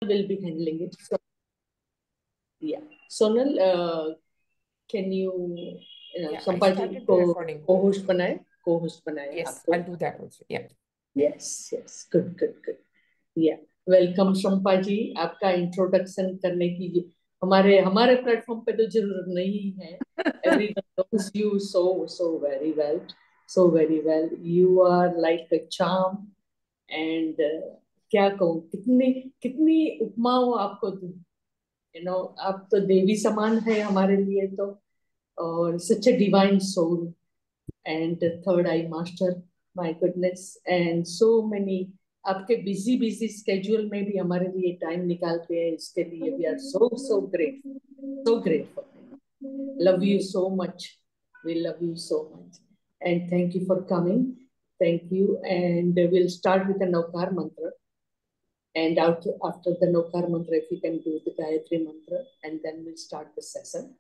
will be handling it. So, yeah. Sonal, can you Yeah, I संपाजी started the को recording. co-host बनाए Yes, आपको. I'll do that also. Yeah. Yes. Good. Yeah. Welcome संपाजी. आपका introduction करने की हमारे platform पे तो जरूरत नहीं है. Everyone knows you so very well. So very well. You are like a charm. And क्या कहूँ, कितनी उपमाओं आपको दूं. आप तो देवी समान है हमारे लिए तो. और such a divine soul and third eye master. My goodness and so many. आपके बिजी स्केड्यूल में भी हमारे लिए टाइम निकालते हैं. इसके लिए we are so grateful. Love you so much. We love you so much. And thank you for coming. Thank you. And we'll start with a Naukar mantra. And after the Naukar mantra, if you can do the Gayatri mantra, and then we'll start the session.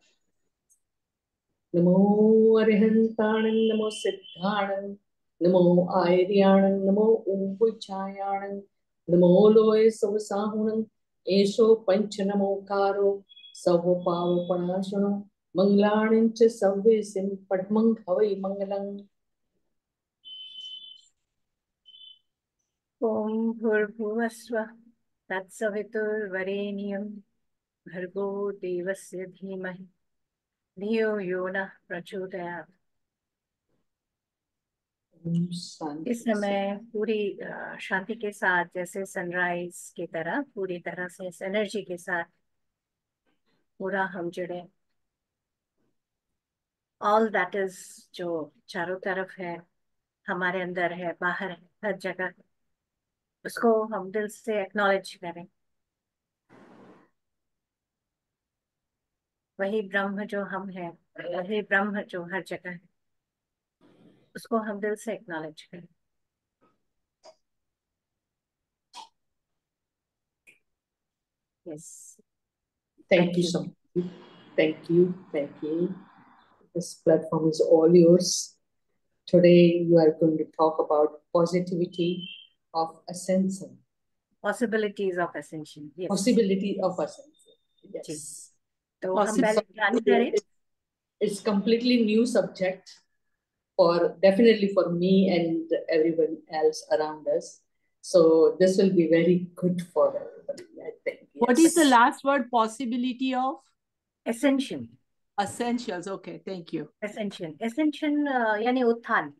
Namo Arihantanam, Namo Siddhanam, Namo Airyanam, Namo Umpuchayanam, Namo Loe Savasahunam, Esho Panchanamo Karo, Savo Pavo Panashano, Manglanincha Savesim, Padmang Havai Mangalang. ओम भूर्भुवस्वः तत्सवितुर्वरेण्यं भर्गो देवस्य धीमहि धियो यो नः प्रचोदयात्. इस समय पूरी शांति के साथ, जैसे सनराइज की तरह पूरी तरह से इस एनर्जी के साथ पूरा हम जुड़े. ऑल दैट इज जो चारों तरफ है, हमारे अंदर है, बाहर है, हर जगह है, उसको हम दिल से एक्नॉलेज करें. वही ब्रह्म जो हम है, वही ब्रह्म जो हर जगह है, उसको हम दिल से एक्नॉलेज करें. Yes. Thank you so much. Thank you. This platform is all yours. Today you are going to talk about positivity of ascension. Possibilities of ascension. Yes. Possibility of ascension. Yes. तो हम पहले ध्यान करें. It's completely new subject definitely for me and everyone else around us. So this will be very good for everybody, I think. Yes. What is the last word? Possibility of? Ascension. Essentials. Okay, thank you. Ascension यानी उत्थान.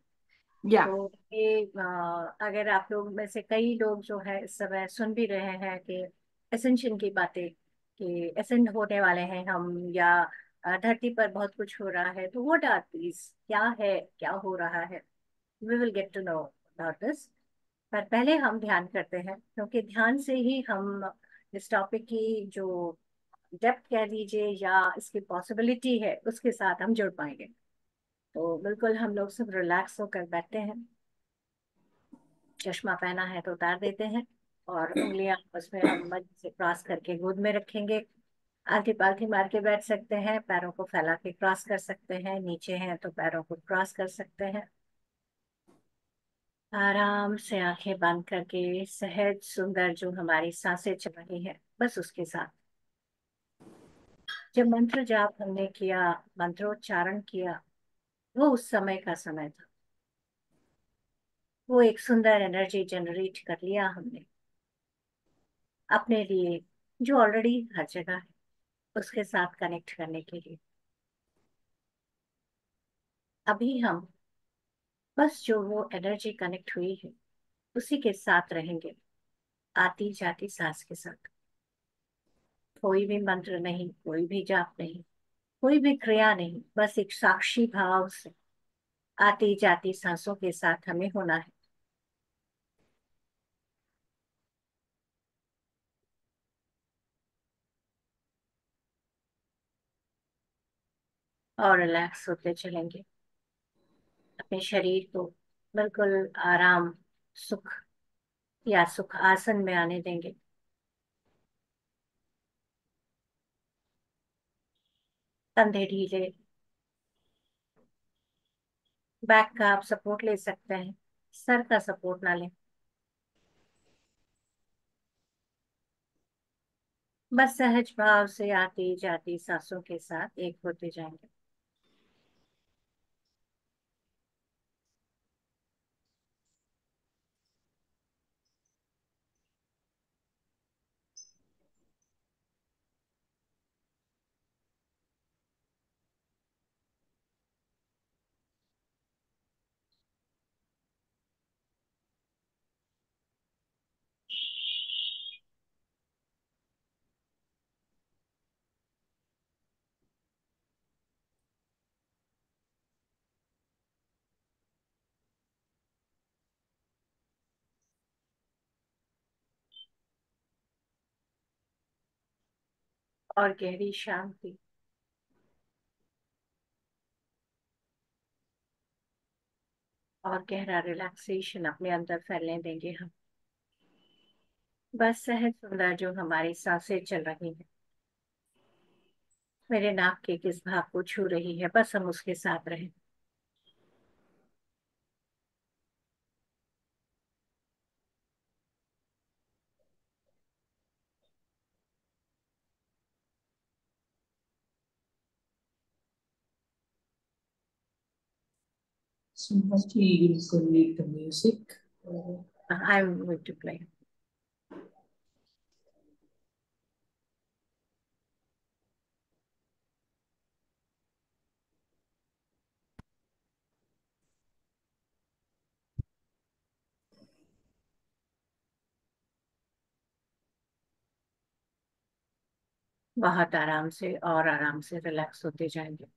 Yeah. तो ये अगर आप लोग में से कई लोग जो है इस समय सुन भी रहे हैं कि एसेंशन की बातें, कि एसेंड होने वाले हैं हम, या धरती पर बहुत कुछ हो रहा है, तो व्हाट आर दीज, क्या है, क्या हो रहा है, we will get to know about this. पर पहले हम ध्यान करते हैं, क्योंकि ध्यान से ही हम इस टॉपिक की जो डेप्थ कह लीजिए या इसकी पॉसिबिलिटी है, उसके साथ हम जुड़ पाएंगे. तो बिल्कुल हम लोग सब रिलैक्स होकर बैठते हैं. चश्मा पहना है तो उतार देते हैं, और उंगलियां उसमें हम मध्य से क्रॉस करके गोद में रखेंगे. आलती पालती मार के बैठ सकते हैं, पैरों को फैला के क्रॉस कर सकते हैं, नीचे हैं तो पैरों को क्रॉस कर सकते हैं. आराम से आंखें बंद करके सहज सुंदर जो हमारी सांसें चल रही है, बस उसके साथ जब मंत्र जाप हमने किया, मंत्रोच्चारण किया, वो उस समय का समय था. वो एक सुंदर एनर्जी जनरेट कर लिया हमने अपने लिए, जो ऑलरेडी हर जगह है, उसके साथ कनेक्ट करने के लिए. अभी हम बस जो वो एनर्जी कनेक्ट हुई है उसी के साथ रहेंगे, आती जाती सांस के साथ. कोई भी मंत्र नहीं, कोई भी जाप नहीं, कोई भी क्रिया नहीं, बस एक साक्षी भाव से आती जाती सांसों के साथ हमें होना है. और रिलैक्स होते चलेंगे, अपने शरीर को बिल्कुल आराम, सुख या सुख आसन में आने देंगे. कंधे ढीले, बैक का आप सपोर्ट ले सकते हैं, सर का सपोर्ट ना लें. बस सहज भाव से आती जाती सांसों के साथ एक होते जाएंगे। और गहरी शांति और गहरा रिलैक्सेशन अपने अंदर फैलने देंगे हम। बस सहज सुंदर जो हमारी सांसें चल रही हैं, मेरे नाक के किस भाग को छू रही है, बस हम उसके साथ रहें। Somebody you could lead the music. I'm going to play. बहुत आराम से और आराम से रिलैक्स होते जाएंगे।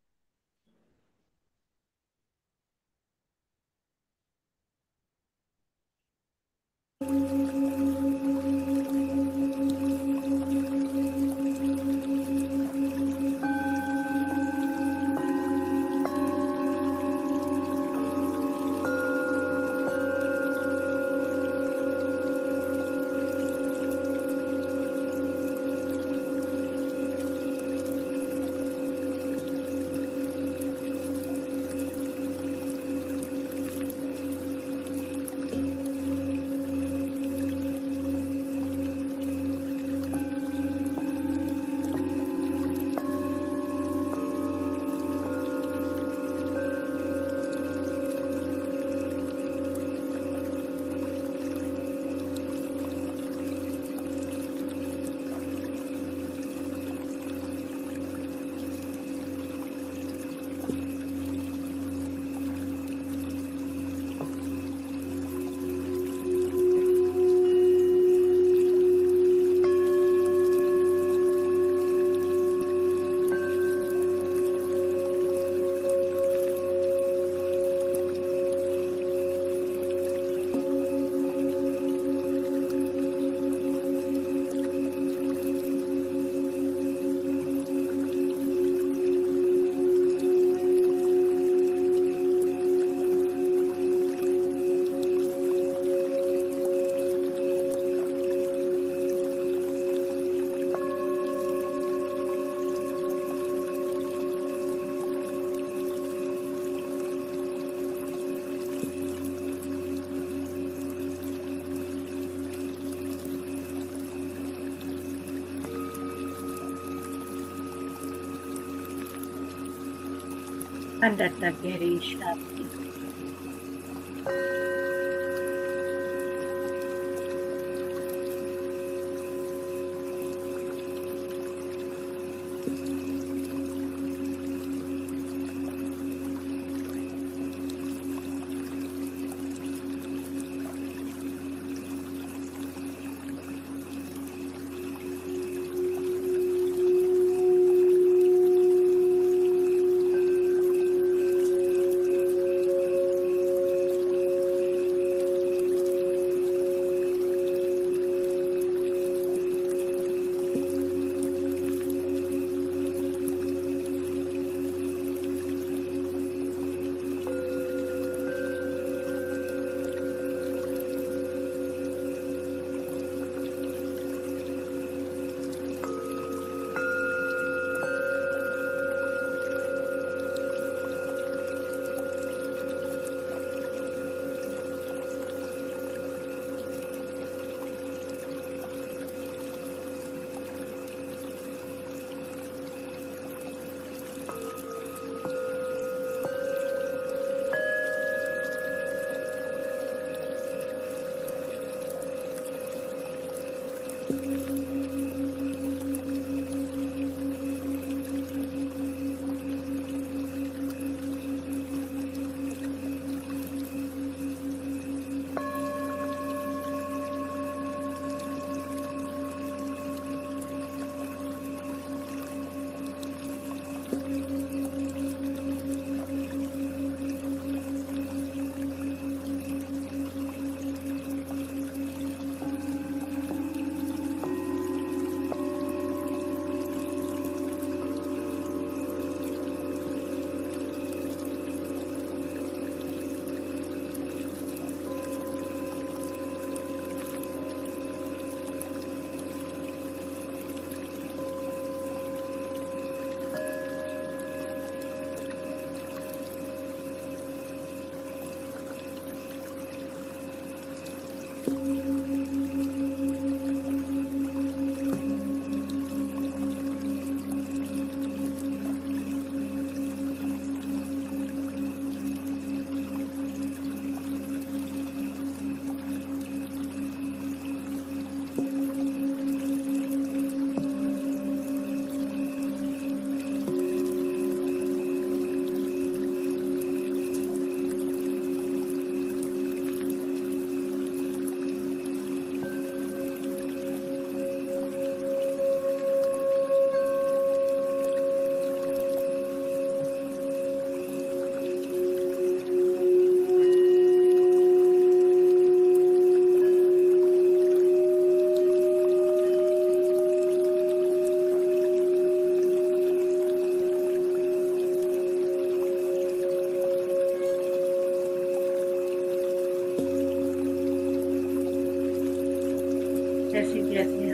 अंदर तक गहरी शांति।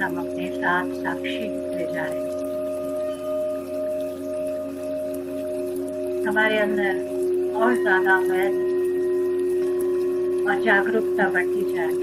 हम अपने साथ साक्षी ले जा रहे हैं। हमारे अंदर और ज्यादा अवेयरनेस और जागरूकता बढ़ती जाए।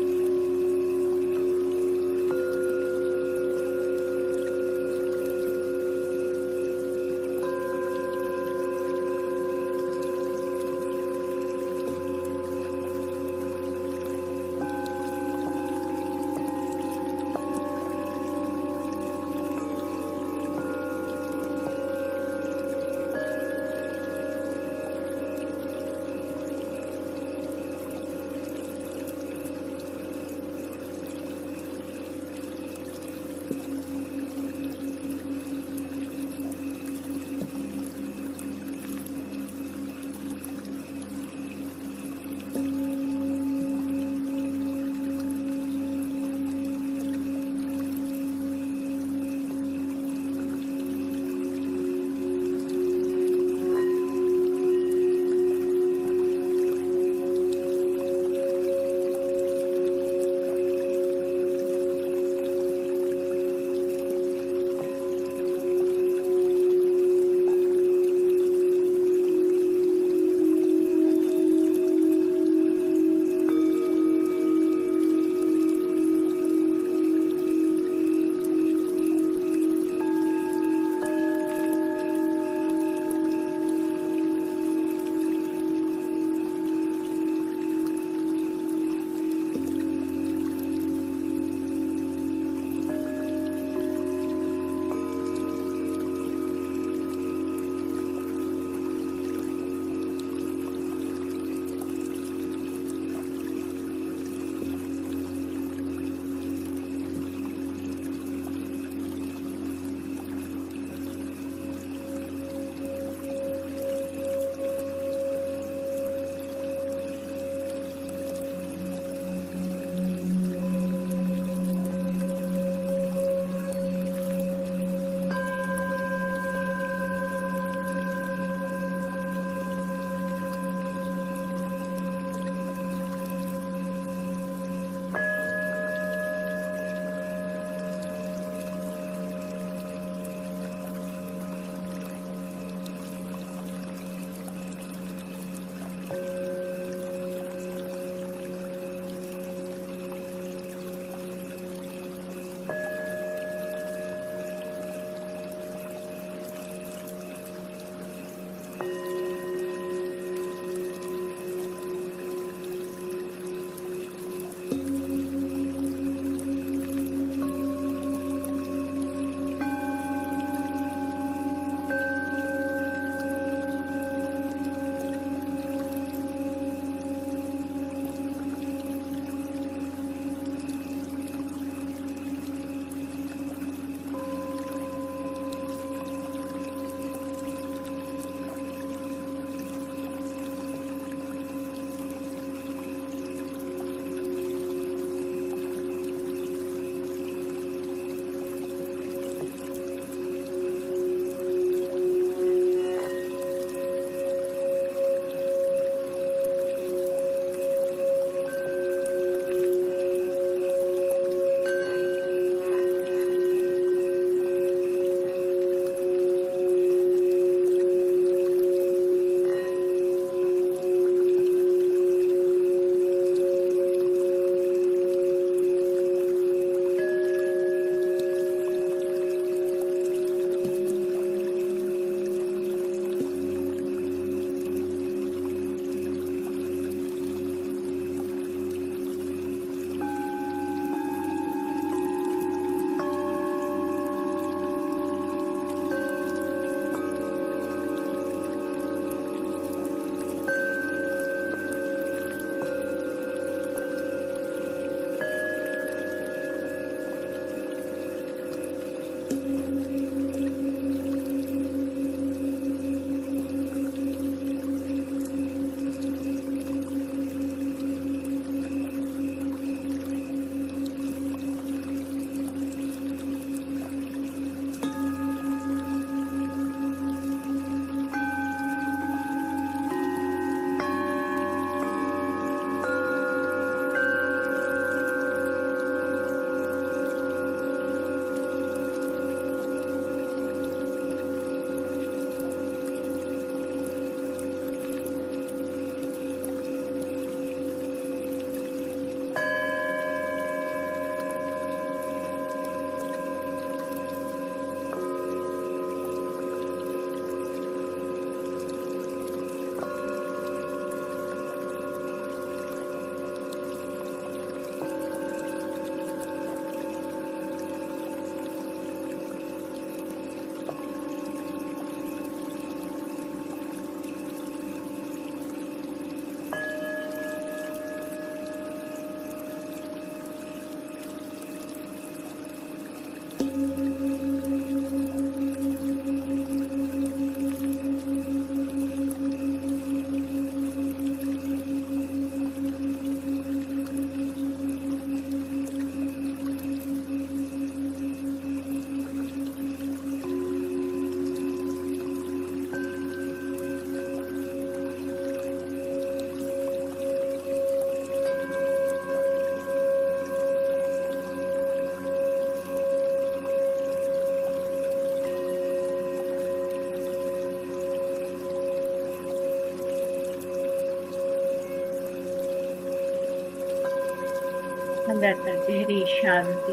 अंदर तक गहरी शांति,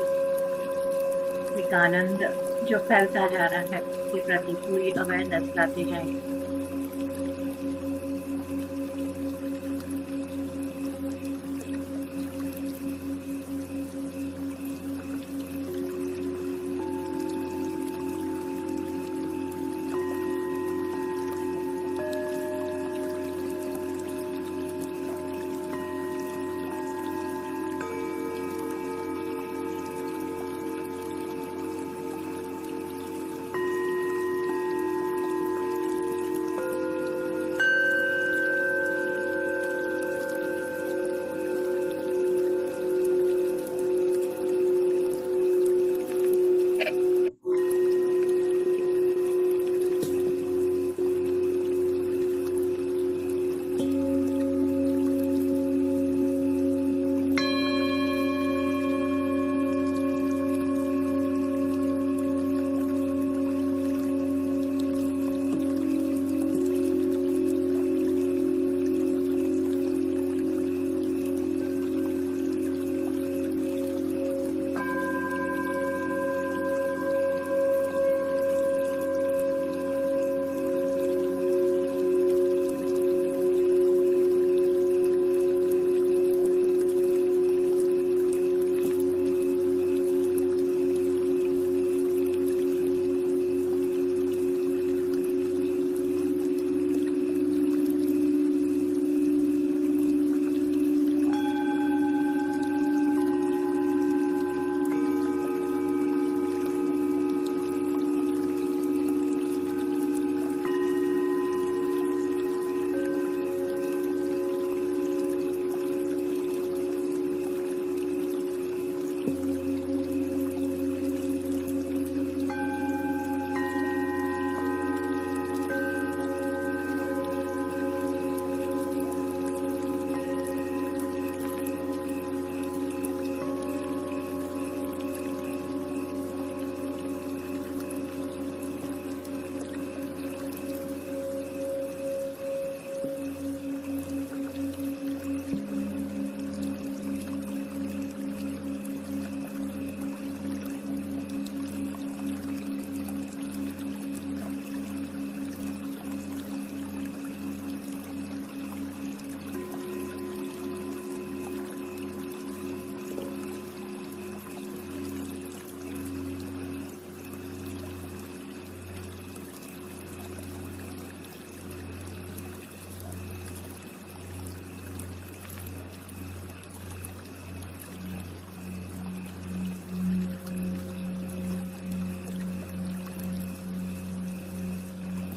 एक आनंद जो फैलता जा रहा है, उसके प्रति पूरी अवेयरनेस लाते जाएंगे।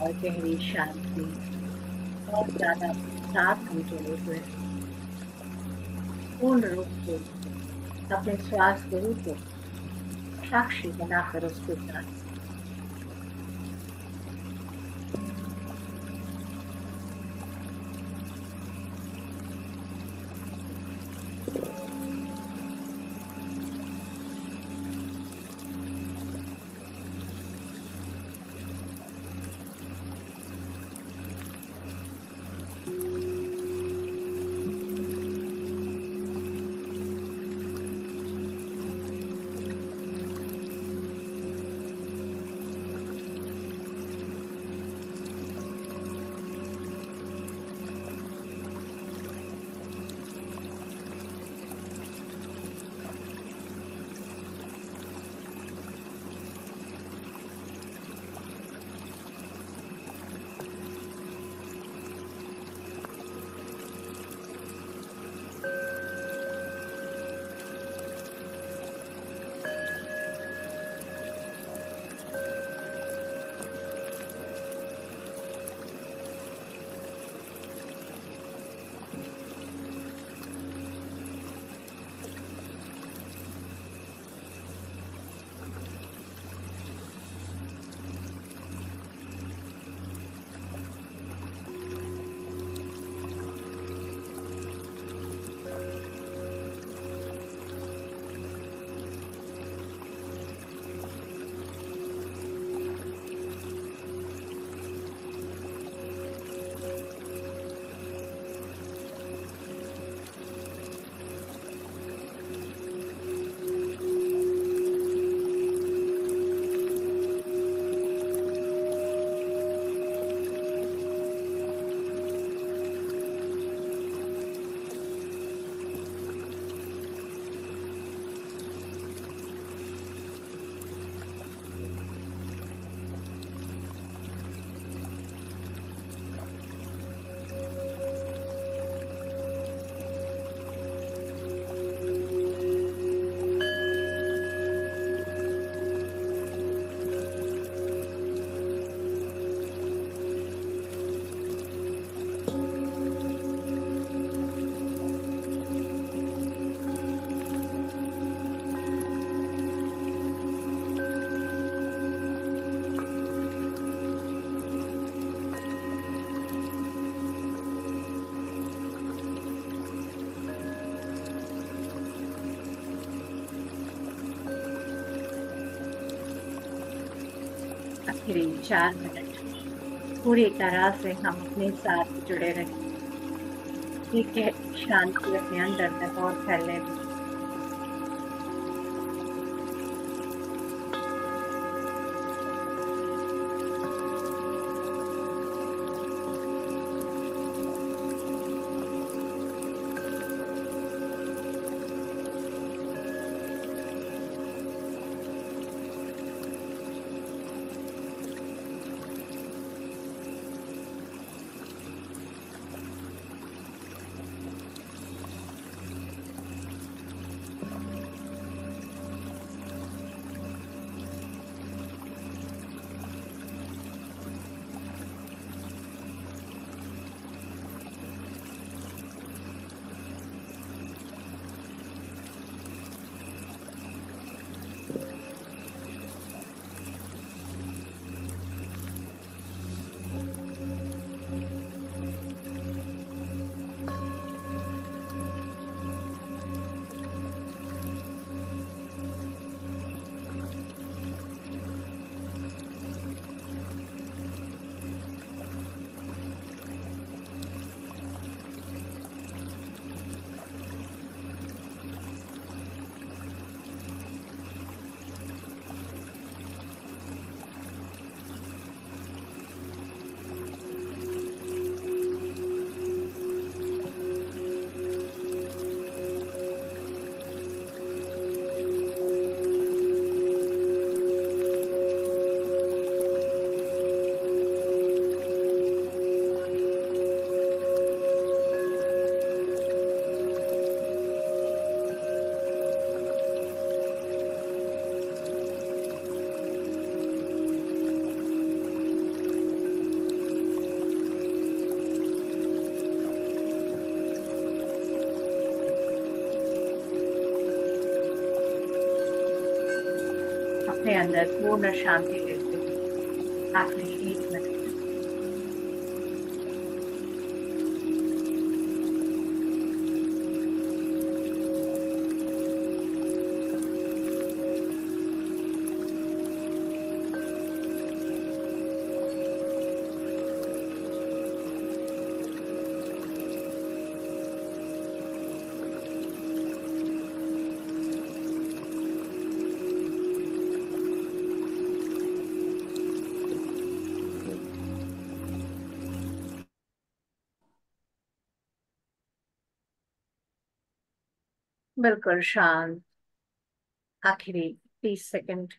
और गहरी शांति, बहुत ज्यादा साथ हम जुड़े हुए हैं। पूर्ण रूप से अपने श्वास गुरु को साक्षी बनाकर उसके साथ आखिरी 4 मिनट पूरी तरह से हम अपने साथ जुड़े रहे। ठीक है, शांति अपने अंदर तक और फैलने दें। अपने अंदर पूर्ण शांति लेते हुए आखिरी 1 मिनट बिल्कुल शांत। आखिरी 30 सेकंड।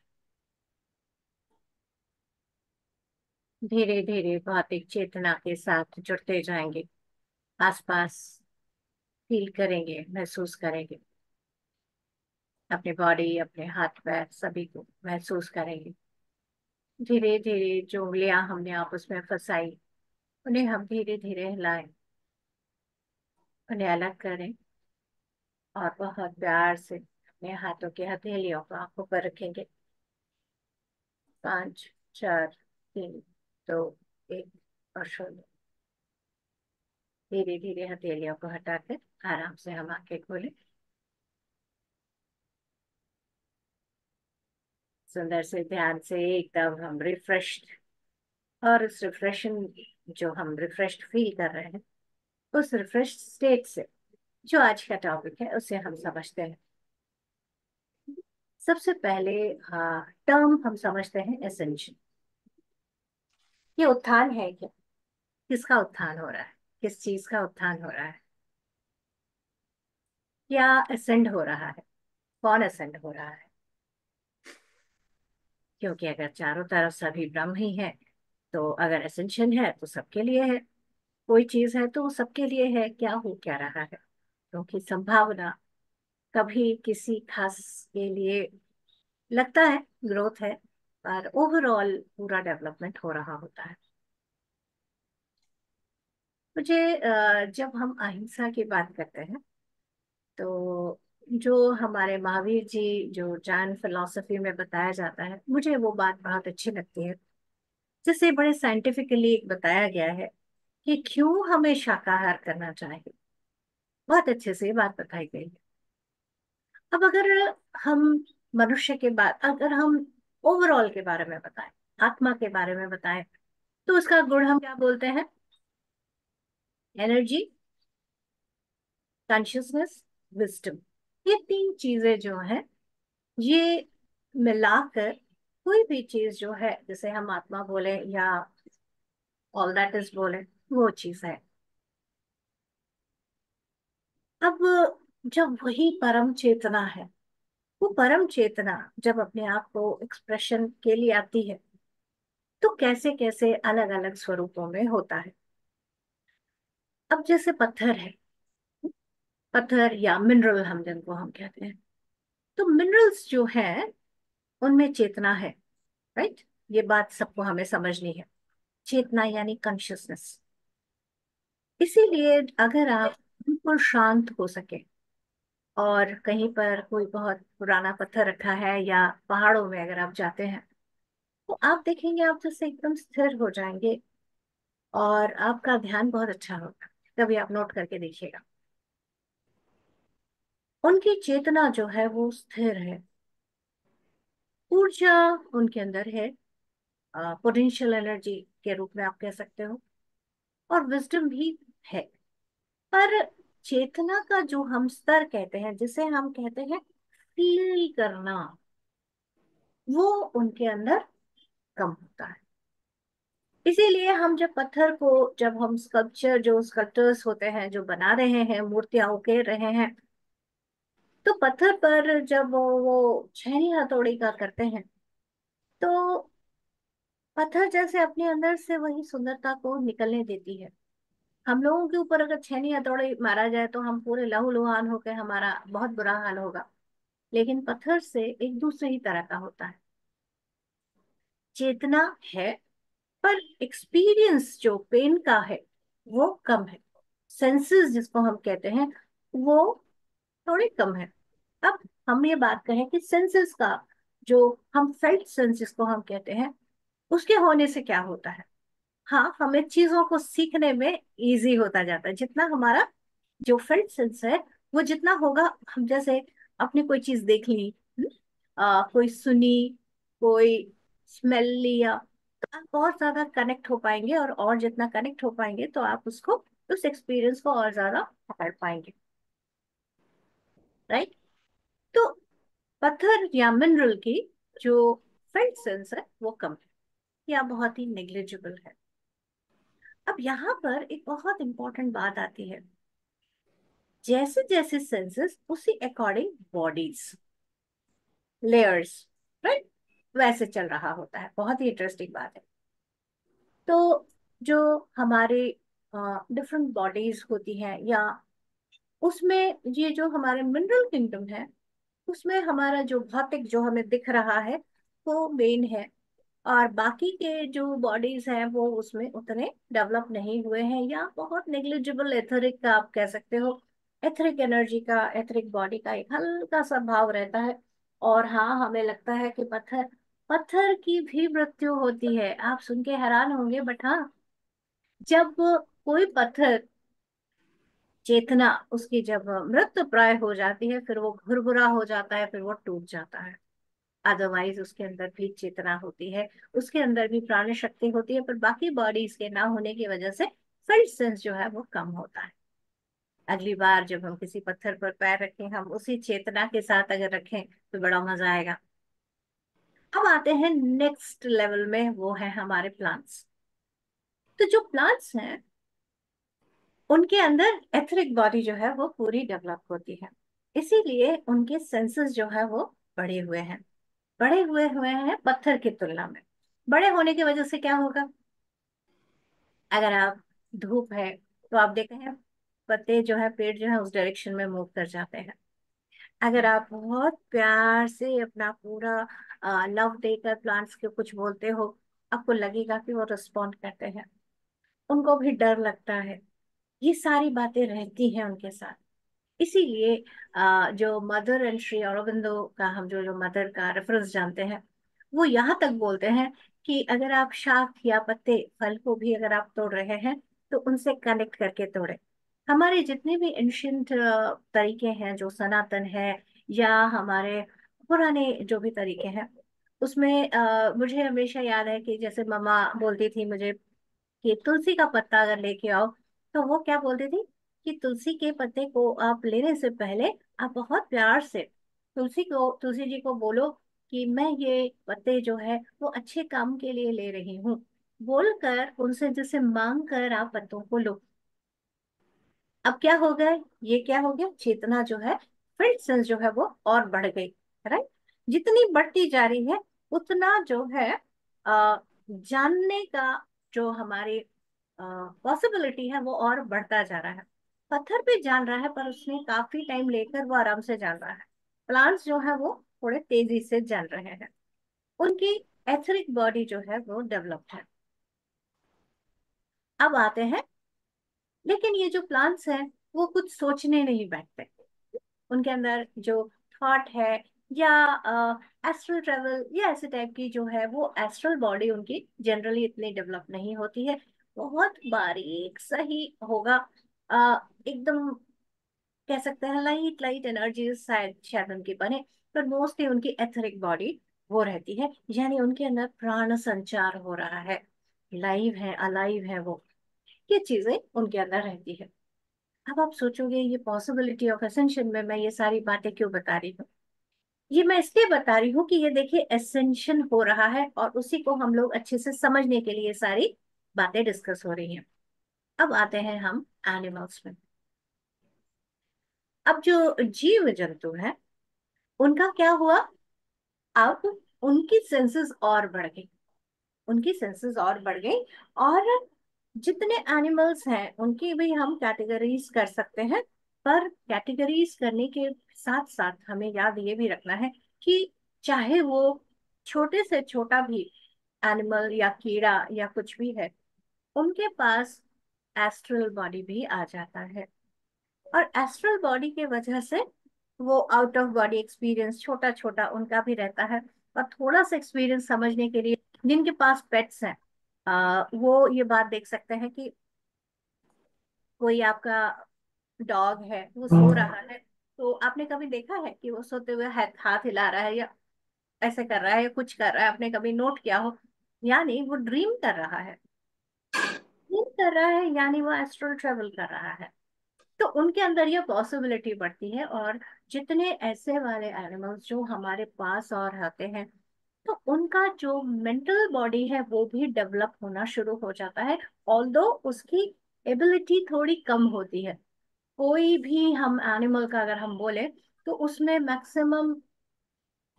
धीरे धीरे भौतिक चेतना के साथ जुड़ते जाएंगे। आसपास फील करेंगे, महसूस करेंगे। अपनी बॉडी, अपने हाथ पैर सभी को महसूस करेंगे। धीरे धीरे जो उंगलियां हमने आपस में फंसाई, उन्हें हम धीरे धीरे हिलाएं, उन्हें अलग करें और बहुत प्यार से अपने हाथों की हथेलियों को आंखों पर रखेंगे। 5, 4, 3, 2, 1 और 0। धीरे धीरे हथेलियों को हटाकर आराम से हम आंखें खोलें। सुंदर से ध्यान से एकदम हम रिफ्रेश्ड, और उस रिफ्रेशिंग जो हम रिफ्रेश्ड फील कर रहे हैं, उस रिफ्रेश्ड स्टेट से जो आज का टॉपिक है उसे हम समझते हैं। सबसे पहले टर्म हम समझते हैं एसेंशन। ये उत्थान है क्या? किसका उत्थान हो रहा है? किस चीज का उत्थान हो रहा है? क्या असेंड हो रहा है? कौन असेंड हो रहा है? क्योंकि अगर चारों तरफ सभी ब्रह्म ही है, तो अगर असेंशन है तो सबके लिए है। कोई चीज है तो वो सबके लिए है। क्या हो क्या रहा है? क्योंकि संभावना कभी किसी खास के लिए लगता है ग्रोथ है, पर ओवरऑल पूरा डेवलपमेंट हो रहा होता है। मुझे जब हम अहिंसा की बात करते हैं, तो जो हमारे महावीर जी, जो जैन फिलॉसफी में बताया जाता है, मुझे वो बात बहुत अच्छी लगती है। जिसे बड़े साइंटिफिकली बताया गया है कि क्यों हमें शाकाहार करना चाहिए। बहुत अच्छे से ये बात बताई गई है। अब अगर हम मनुष्य के बाद, अगर हम ओवरऑल के बारे में बताएं, आत्मा के बारे में बताएं, तो उसका गुण हम क्या बोलते हैं? Energy, consciousness, wisdom. ये तीन चीजें जो है, ये मिलाकर कोई भी चीज जो है, जिसे हम आत्मा बोले या ऑल दैट इज बोले, वो चीज है। अब जब वही परम चेतना है, वो परम चेतना जब अपने आप को एक्सप्रेशन के लिए आती है, तो कैसे कैसे अलग अलग स्वरूपों में होता है। अब जैसे पत्थर है, पत्थर या मिनरल हम जिनको हम कहते हैं, तो मिनरल्स जो है उनमें चेतना है, राइट? ये बात सबको हमें समझनी है। चेतना यानी कॉन्शियसनेस। इसीलिए अगर आप बिल्कुल शांत हो सके और कहीं पर कोई बहुत पुराना पत्थर रखा है या पहाड़ों में अगर आप जाते हैं, तो आप देखेंगे आप जैसे एकदम स्थिर हो जाएंगे और आपका ध्यान बहुत अच्छा होगा। कभी आप नोट करके देखिएगा, उनकी चेतना जो है वो स्थिर है, ऊर्जा उनके अंदर है, पोटेंशियल एनर्जी के रूप में आप कह सकते हो, और विजडम भी है। पर चेतना का जो हम स्तर कहते हैं, जिसे हम कहते हैं फील करना, वो उनके अंदर कम होता है। इसीलिए हम जब पत्थर को, जब हम स्कल्पचर, जो स्कल्पटर्स होते हैं जो बना रहे हैं, मूर्तियां उकेर रहे हैं, तो पत्थर पर जब वो छेनी हथौड़ी का करते हैं, तो पत्थर जैसे अपने अंदर से वही सुंदरता को निकलने देती है। हम लोगों के ऊपर अगर छेनी हथौड़ी मारा जाए तो हम पूरे लहूलुहान होकर, हमारा बहुत बुरा हाल होगा। लेकिन पत्थर से एक दूसरे ही तरह का होता है। चेतना है, पर एक्सपीरियंस जो पेन का है वो कम है। सेंसेस जिसको हम कहते हैं, वो थोड़े कम है। अब हम ये बात करें कि सेंसेस का, जो हम फेल्ट सेंस जिसको हम कहते हैं, उसके होने से क्या होता है? हाँ, हमें चीजों को सीखने में इजी होता जाता है। जितना हमारा जो फेल्ट सेंस है वो जितना होगा, हम जैसे अपने कोई चीज देख ली, कोई सुनी, कोई स्मेल लिया, तो आप बहुत ज्यादा कनेक्ट हो पाएंगे, और जितना कनेक्ट हो पाएंगे तो आप उसको, उस एक्सपीरियंस को और ज्यादा पकड़ पाएंगे, राइट? तो पत्थर या मिनरल की जो फेल्ट सेंस है वो कम है या बहुत ही नेग्लिजिबल है। अब यहाँ पर एक बहुत इंपॉर्टेंट बात आती है, जैसे जैसे सेंसेस उसी अकॉर्डिंग बॉडीज, लेयर्स, राइट, वैसे चल रहा होता है। बहुत ही इंटरेस्टिंग बात है। तो जो हमारे डिफरेंट बॉडीज होती हैं, या उसमें ये जो हमारे मिनरल किंगडम है, उसमें हमारा जो भौतिक जो हमें दिख रहा है वो मेन है, और बाकी के जो बॉडीज हैं वो उसमें उतने डेवलप नहीं हुए हैं, या बहुत नेग्लिजिबल एथरिक का आप कह सकते हो। एथरिक एनर्जी का, एथरिक बॉडी का एक हल्का सा भाव रहता है। और हाँ, हमें लगता है कि पत्थर, पत्थर की भी मृत्यु होती है। आप सुन के हैरान होंगे, बट हाँ, जब कोई पत्थर, चेतना उसकी जब मृत प्राय हो जाती है, फिर वो भुरभुरा हो जाता है, फिर वो टूट जाता है। अदरवाइज उसके अंदर भी चेतना होती है, उसके अंदर भी प्राण शक्ति होती है, पर बाकी बॉडीज के ना होने की वजह से फेल्ट सेंस जो है वो कम होता है। अगली बार जब हम किसी पत्थर पर पैर रखें, हम उसी चेतना के साथ अगर रखें तो बड़ा मजा आएगा। अब आते हैं नेक्स्ट लेवल में, वो है हमारे प्लांट्स। तो जो प्लांट्स हैं उनके अंदर एथरिक बॉडी जो है वो पूरी डेवलप होती है। इसीलिए उनके सेंसेस जो है वो बढ़े हुए हैं, बढ़े हुए हैं पत्थर की तुलना में। बड़े होने की वजह से क्या होगा? अगर आप, धूप है तो आप देखें हैं पत्ते जो है, पेड़ जो है उस डायरेक्शन में मूव कर जाते हैं। अगर आप बहुत प्यार से अपना पूरा लव देकर प्लांट्स के कुछ बोलते हो, आपको लगेगा कि वो रिस्पॉन्ड करते हैं। उनको भी डर लगता है, ये सारी बातें रहती हैं उनके साथ। इसीलिए जो मदर एंड श्री अरबिंदो का, हम जो मदर का रेफरेंस जानते हैं, वो यहाँ तक बोलते हैं कि अगर आप शाख या पत्ते, फल को भी अगर आप तोड़ रहे हैं तो उनसे कनेक्ट करके तोड़े। हमारे जितने भी एंशियंट तरीके हैं, जो सनातन है, या हमारे पुराने जो भी तरीके हैं, उसमें मुझे हमेशा याद है कि जैसे मम्मा बोलती थी मुझे कि तुलसी का पत्ता अगर लेके आओ, तो वो क्या बोलती थी कि तुलसी के पत्ते को आप लेने से पहले आप बहुत प्यार से तुलसी जी को बोलो कि मैं ये पत्ते जो है वो अच्छे काम के लिए ले रही हूँ, बोलकर उनसे जैसे मांग कर आप पत्तों को लो। अब क्या हो गया, ये क्या हो गया, चेतना जो है, फिल्ड सेंस जो है वो और बढ़ गई। राइट। जितनी बढ़ती जा रही है उतना जो है जानने का जो हमारी पॉसिबिलिटी है वो और बढ़ता जा रहा है। पत्थर भी जान रहा है पर उसने काफी टाइम लेकर वो आराम से जान रहा है। प्लांट्स जो है वो थोड़े तेजी से जान रहे हैं। उनकी एथरिक बॉडी जो है वो डेवलप्ड है। अब आते हैं, लेकिन ये जो प्लांट्स हैं वो कुछ सोचने नहीं बैठते। उनके अंदर जो थॉट है या एस्ट्रल ट्रेवल या ऐसे टाइप की जो है वो एस्ट्रल बॉडी उनकी जनरली इतनी डेवलप नहीं होती है। बहुत बारीक सही होगा, एकदम कह सकते हैं लाइट लाइट एनर्जी शायद शायद उनकी बने, पर मोस्टली उनकी एथरिक बॉडी वो रहती है, यानी उनके अंदर प्राण संचार हो रहा है, लाइव है, अलाइव है वो, ये चीजें उनके अंदर रहती है। अब आप सोचोगे ये पॉसिबिलिटी ऑफ एसेंशन में मैं ये सारी बातें क्यों बता रही हूँ? ये मैं इसलिए बता रही हूँ कि ये देखिए एसेंशन हो रहा है और उसी को हम लोग अच्छे से समझने के लिए सारी बातें डिस्कस हो रही हैं। अब आते हैं हम एनिमल्स में। अब जो जीव जंतु हैं उनका क्या हुआ, अब उनकी सेंसेस और बढ़ गई, उनकी सेंसेस और बढ़ गई। और जितने एनिमल्स हैं उनकी भी हम कैटेगरीज कर सकते हैं, पर कैटेगरीज करने के साथ साथ हमें याद ये भी रखना है कि चाहे वो छोटे से छोटा भी एनिमल या कीड़ा या कुछ भी है, उनके पास एस्ट्रल बॉडी भी आ जाता है। और एस्ट्रल बॉडी के वजह से वो आउट ऑफ बॉडी एक्सपीरियंस छोटा छोटा उनका भी रहता है। और थोड़ा सा एक्सपीरियंस समझने के लिए जिनके पास पेट्स हैं वो ये बात देख सकते हैं कि कोई आपका डॉग है वो सो रहा है, तो आपने कभी देखा है कि वो सोते हुए हाथ हाथ हिला रहा है या ऐसे कर रहा है या कुछ कर रहा है, आपने कभी नोट किया हो? यानी वो ड्रीम कर रहा है, ड्रीम कर रहा है, यानी वो एस्ट्रल ट्रेवल कर रहा है। तो उनके अंदर ये पॉसिबिलिटी बढ़ती है। और जितने ऐसे वाले एनिमल्स जो हमारे पास और आते हैं, तो उनका जो मेंटल बॉडी है वो भी डेवलप होना शुरू हो जाता है, ऑल्दो उसकी एबिलिटी थोड़ी कम होती है। कोई भी हम एनिमल का अगर हम बोले तो उसमें मैक्सिमम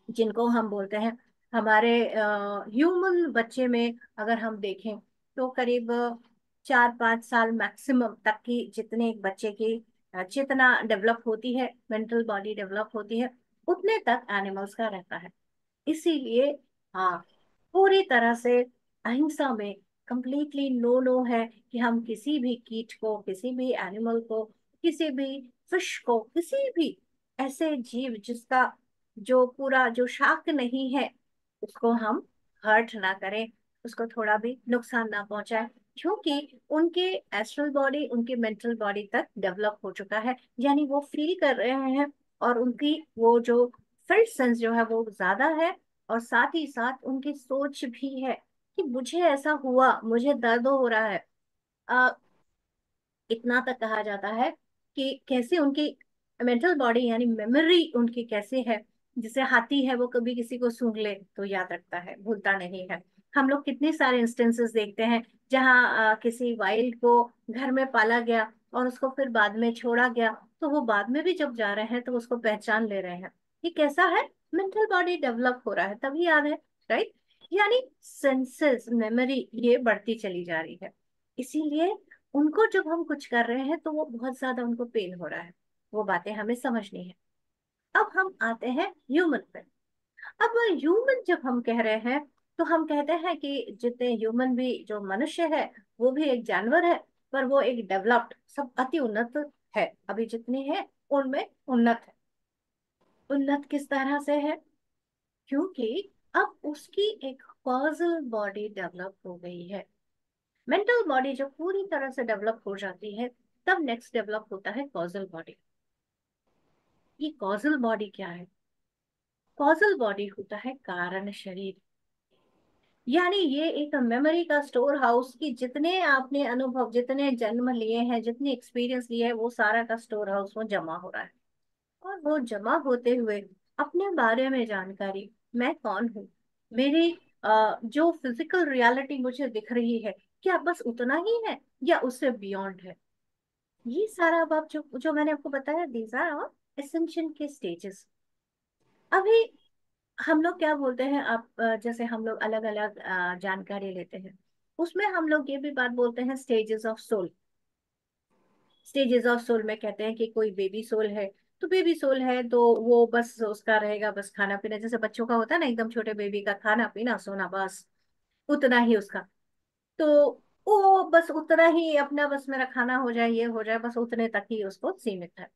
जिनको हम बोलते हैं हमारे ह्यूमन बच्चे में अगर हम देखें तो करीब 4-5 साल मैक्सिमम तक की जितने एक बच्चे की चेतना डेवलप होती है, मेंटल बॉडी डेवलप होती है, उतने तक एनिमल्स का रहता है। इसीलिए हाँ, पूरी तरह से अहिंसा में कंप्लीटली नो नो है कि हम किसी भी कीट को, किसी भी एनिमल को, किसी भी फिश को, किसी भी ऐसे जीव जिसका जो पूरा जो शाक नहीं है उसको हम हर्ट ना करें, उसको थोड़ा भी नुकसान ना पहुंचाए, क्योंकि उनके एस्ट्रल बॉडी उनके मेंटल बॉडी तक डेवलप हो चुका है, यानी वो फील कर रहे हैं। और उनकी वो जो फिल्ड सेंस जो है वो ज्यादा है। और साथ ही साथ उनकी सोच भी है कि मुझे ऐसा हुआ, मुझे दर्द हो रहा है। इतना तक कहा जाता है कि कैसे उनकी मेंटल बॉडी यानी मेमोरी उनकी कैसे है। जैसे हाथी है वो कभी किसी को सूंघ ले तो याद रखता है, भूलता नहीं है। हम लोग कितने सारे इंस्टेंसेस देखते हैं जहाँ किसी वाइल्ड को घर में पाला गया और उसको फिर बाद में छोड़ा गया, तो वो बाद में भी जब जा रहे हैं तो उसको पहचान ले रहे हैं। ये कैसा है, मेंटल बॉडी डेवलप हो रहा है तभी याद है। राइट। यानी सेंसेस मेमोरी ये बढ़ती चली जा रही है। इसीलिए उनको जब हम कुछ कर रहे हैं तो वो बहुत ज्यादा उनको पेन हो रहा है, वो बातें हमें समझनी है। अब हम आते हैं ह्यूमन पे। अब ह्यूमन जब हम कह रहे हैं तो हम कहते हैं कि जितने ह्यूमन भी जो मनुष्य है वो भी एक जानवर है, पर वो एक डेवलप्ड सब अति उन्नत है, अभी जितने हैं उनमें उन्नत है। उन्नत किस तरह से है, क्योंकि अब उसकी एक कॉजल बॉडी डेवलप हो गई है। मेंटल बॉडी जब पूरी तरह से डेवलप हो जाती है तब नेक्स्ट डेवलप होता है कॉजल बॉडी। ये कॉजल बॉडी क्या है? कॉजल बॉडी होता है कारण शरीर। यानी ये एक मेमोरी का स्टोर हाउस की जितने आपने अनुभव, जितने जन्म लिए हैं, जितने एक्सपीरियंस लिए हैं, वो सारा का स्टोर हाउस वो जमा हो रहा है। और वो जमा होते हुए अपने बारे में जानकारी, मैं कौन हूँ, मेरी जो फिजिकल रियलिटी मुझे दिख रही है, क्या बस उतना ही है या उससे बियॉन्ड है, ये सारा अब आप जो जो मैंने आपको बताया, दीज आर ऑल एसेंशियल के स्टेजेस। अभी हम लोग क्या बोलते हैं, आप जैसे हम लोग अलग अलग जानकारी लेते हैं, उसमें हम लोग ये भी बात बोलते हैं stages of soul. Stages of soul में कहते हैं कि कोई बेबी सोल है, तो बेबी सोल है तो वो बस उसका रहेगा बस खाना पीना, जैसे बच्चों का होता है ना, एकदम छोटे बेबी का खाना पीना सोना बस उतना ही उसका। तो वो बस उतना ही अपना, बस मेरा खाना हो जाए, ये हो जाए, बस उतने तक ही उसको सीमित है।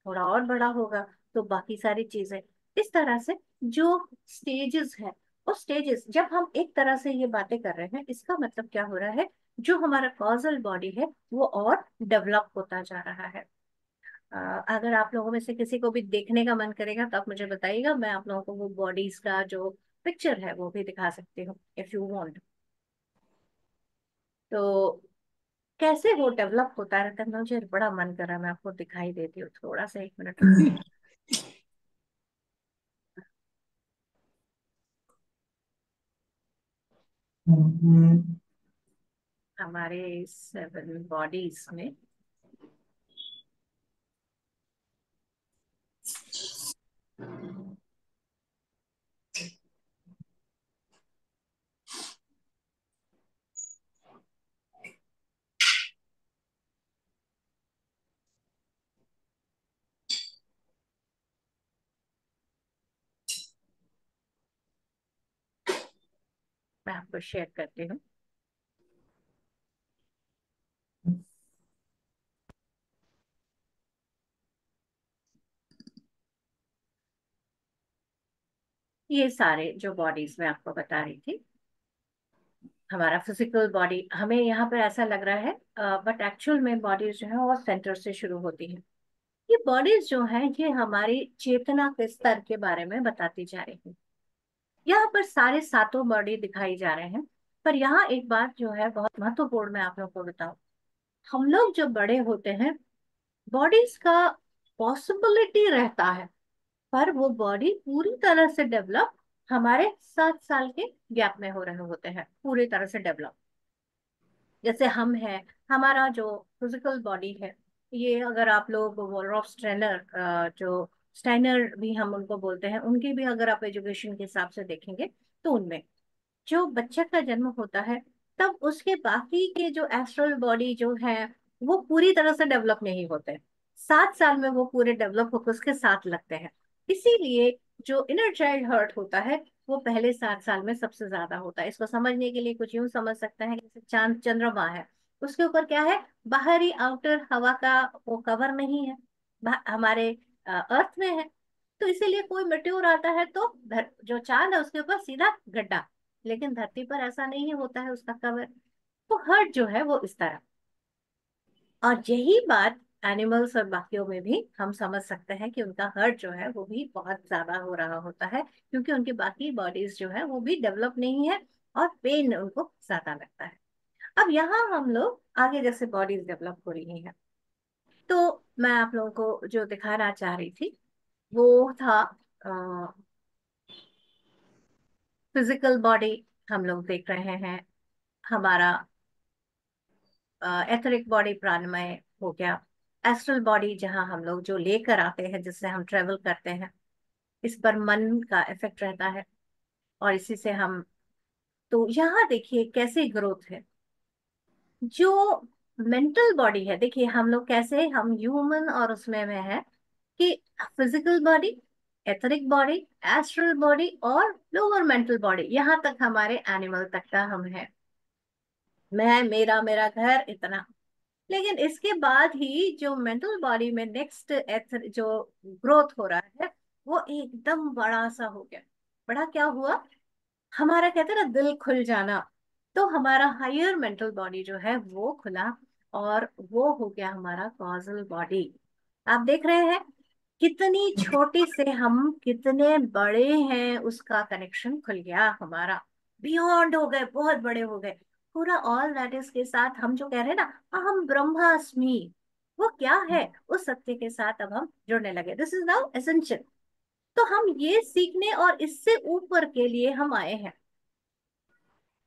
थोड़ा और बड़ा होगा तो बाकी सारी चीजें, इस तरह से जो स्टेजेस है। और स्टेजेस जब हम एक तरह से ये बातें कर रहे हैं, इसका मतलब क्या हो रहा है, जो हमारा कॉजल बॉडी है वो और डेवलप होता जा रहा है। अगर आप लोगों में से किसी को भी देखने का मन करेगा तो आप मुझे बताइएगा, मैं आप लोगों को वो बॉडीज का जो पिक्चर है वो भी दिखा सकती हूँ, इफ यू वांट। तो कैसे वो डेवलप होता रहता है, मुझे बड़ा मन कर रहा है, मैं आपको दिखाई देती हूँ, थोड़ा सा 1 मिनट रुकिए। हमारे 7 बॉडीज में मैं आपको शेयर करती हूँ। ये सारे जो बॉडीज मैं आपको बता रही थी, हमारा फिजिकल बॉडी, हमें यहाँ पर ऐसा लग रहा है, बट एक्चुअल में बॉडीज जो है वो सेंटर से शुरू होती है। ये बॉडीज जो है ये हमारी चेतना के स्तर के बारे में बताती जा रही है। यहाँ पर सारे 7 बॉडी दिखाई जा रहे हैं, पर यहाँ एक बात जो है बहुत महत्वपूर्ण, मैं आप लोगों को बताऊं। हम लोग जब बड़े होते हैं, बॉडीज का पॉसिबिलिटी रहता है, पर वो बॉडी पूरी तरह से डेवलप हमारे 7 साल के गैप में हो रहे होते हैं, पूरी तरह से डेवलप। जैसे हम हैं, हमारा जो फिजिकल बॉडी है, ये अगर आप लोग वॉलरॉफ स्ट्रेनर, जो स्टाइनर भी हम उनको बोलते हैं, उनकी भी अगर आप एजुकेशन के हिसाब से देखेंगे, तो उनमें जो बच्चे का जन्म होता है, तब उसके बाकी के जो एस्ट्रल बॉडी जो है वो पूरी तरह से डेवलप नहीं होते। 7 साल में वो पूरे डेवलप होकर उसके साथ लगते हैं। इसीलिए जो इनर चाइल्ड हर्ट होता है वो पहले 7 साल में सबसे ज्यादा होता है। इसको समझने के लिए कुछ यूं समझ सकते हैं, जैसे चांद चंद्रमा है, उसके ऊपर क्या है, बाहरी आउटर हवा का वो कवर नहीं है, हमारे अर्थ में है। तो इसीलिए कोई मेट्योर आता है तो जो चांद है उसके ऊपर सीधा गड्ढा, लेकिन धरती पर ऐसा नहीं होता है उसका कवर। तो हर्ट जो है वो इस तरह। और यही बात एनिमल्स और बाकियों में भी हम समझ सकते हैं कि उनका हर्ट जो है वो भी बहुत ज्यादा हो रहा होता है, क्योंकि उनकी बाकी बॉडीज जो है वो भी डेवलप नहीं है, और पेन उनको ज्यादा लगता है। अब यहाँ हम लोग आगे जैसे बॉडीज डेवलप हो रही हैं, तो मैं आप लोगों को जो दिखाना चाह रही थी वो था फिजिकल बॉडी। हम लोग देख रहे हैं हमारा एथरिक बॉडी, प्राणमय हो गया। एस्ट्रल बॉडी जहाँ हम लोग जो लेकर आते हैं, जिससे हम ट्रेवल करते हैं, इस पर मन का इफेक्ट रहता है, और इसी से हम, तो यहाँ देखिए कैसे ग्रोथ है। जो मेंटल बॉडी है, देखिए हम लोग कैसे, हम ह्यूमन और उसमें में है कि physical body, etheric body, astral body और लोअर मेंटल बॉडी, यहाँ तक हमारे एनिमल तक का हम है, मैं, मेरा, मेरा घर, इतना। लेकिन इसके बाद ही जो मेंटल बॉडी में नेक्स्ट जो ग्रोथ हो रहा है, वो एकदम बड़ा सा हो गया। बड़ा क्या हुआ, हमारा कहते हैं ना दिल खुल जाना। तो हमारा हायर मेंटल बॉडी जो है वो खुला, और वो हो गया हमारा कॉजल बॉडी। आप देख रहे हैं कितनी छोटी से हम कितने बड़े हैं, उसका कनेक्शन खुल गया हमारा, बियॉन्ड हो गए, बहुत बड़े हो गए। पूरा ऑल दैट इज के साथ हम जो कह रहे हैं ना, अहम ब्रह्मास्मि, वो क्या है, उस सत्य के साथ अब हम जुड़ने लगे। This is now essential. तो हम ये सीखने और इससे ऊपर के लिए हम आए हैं।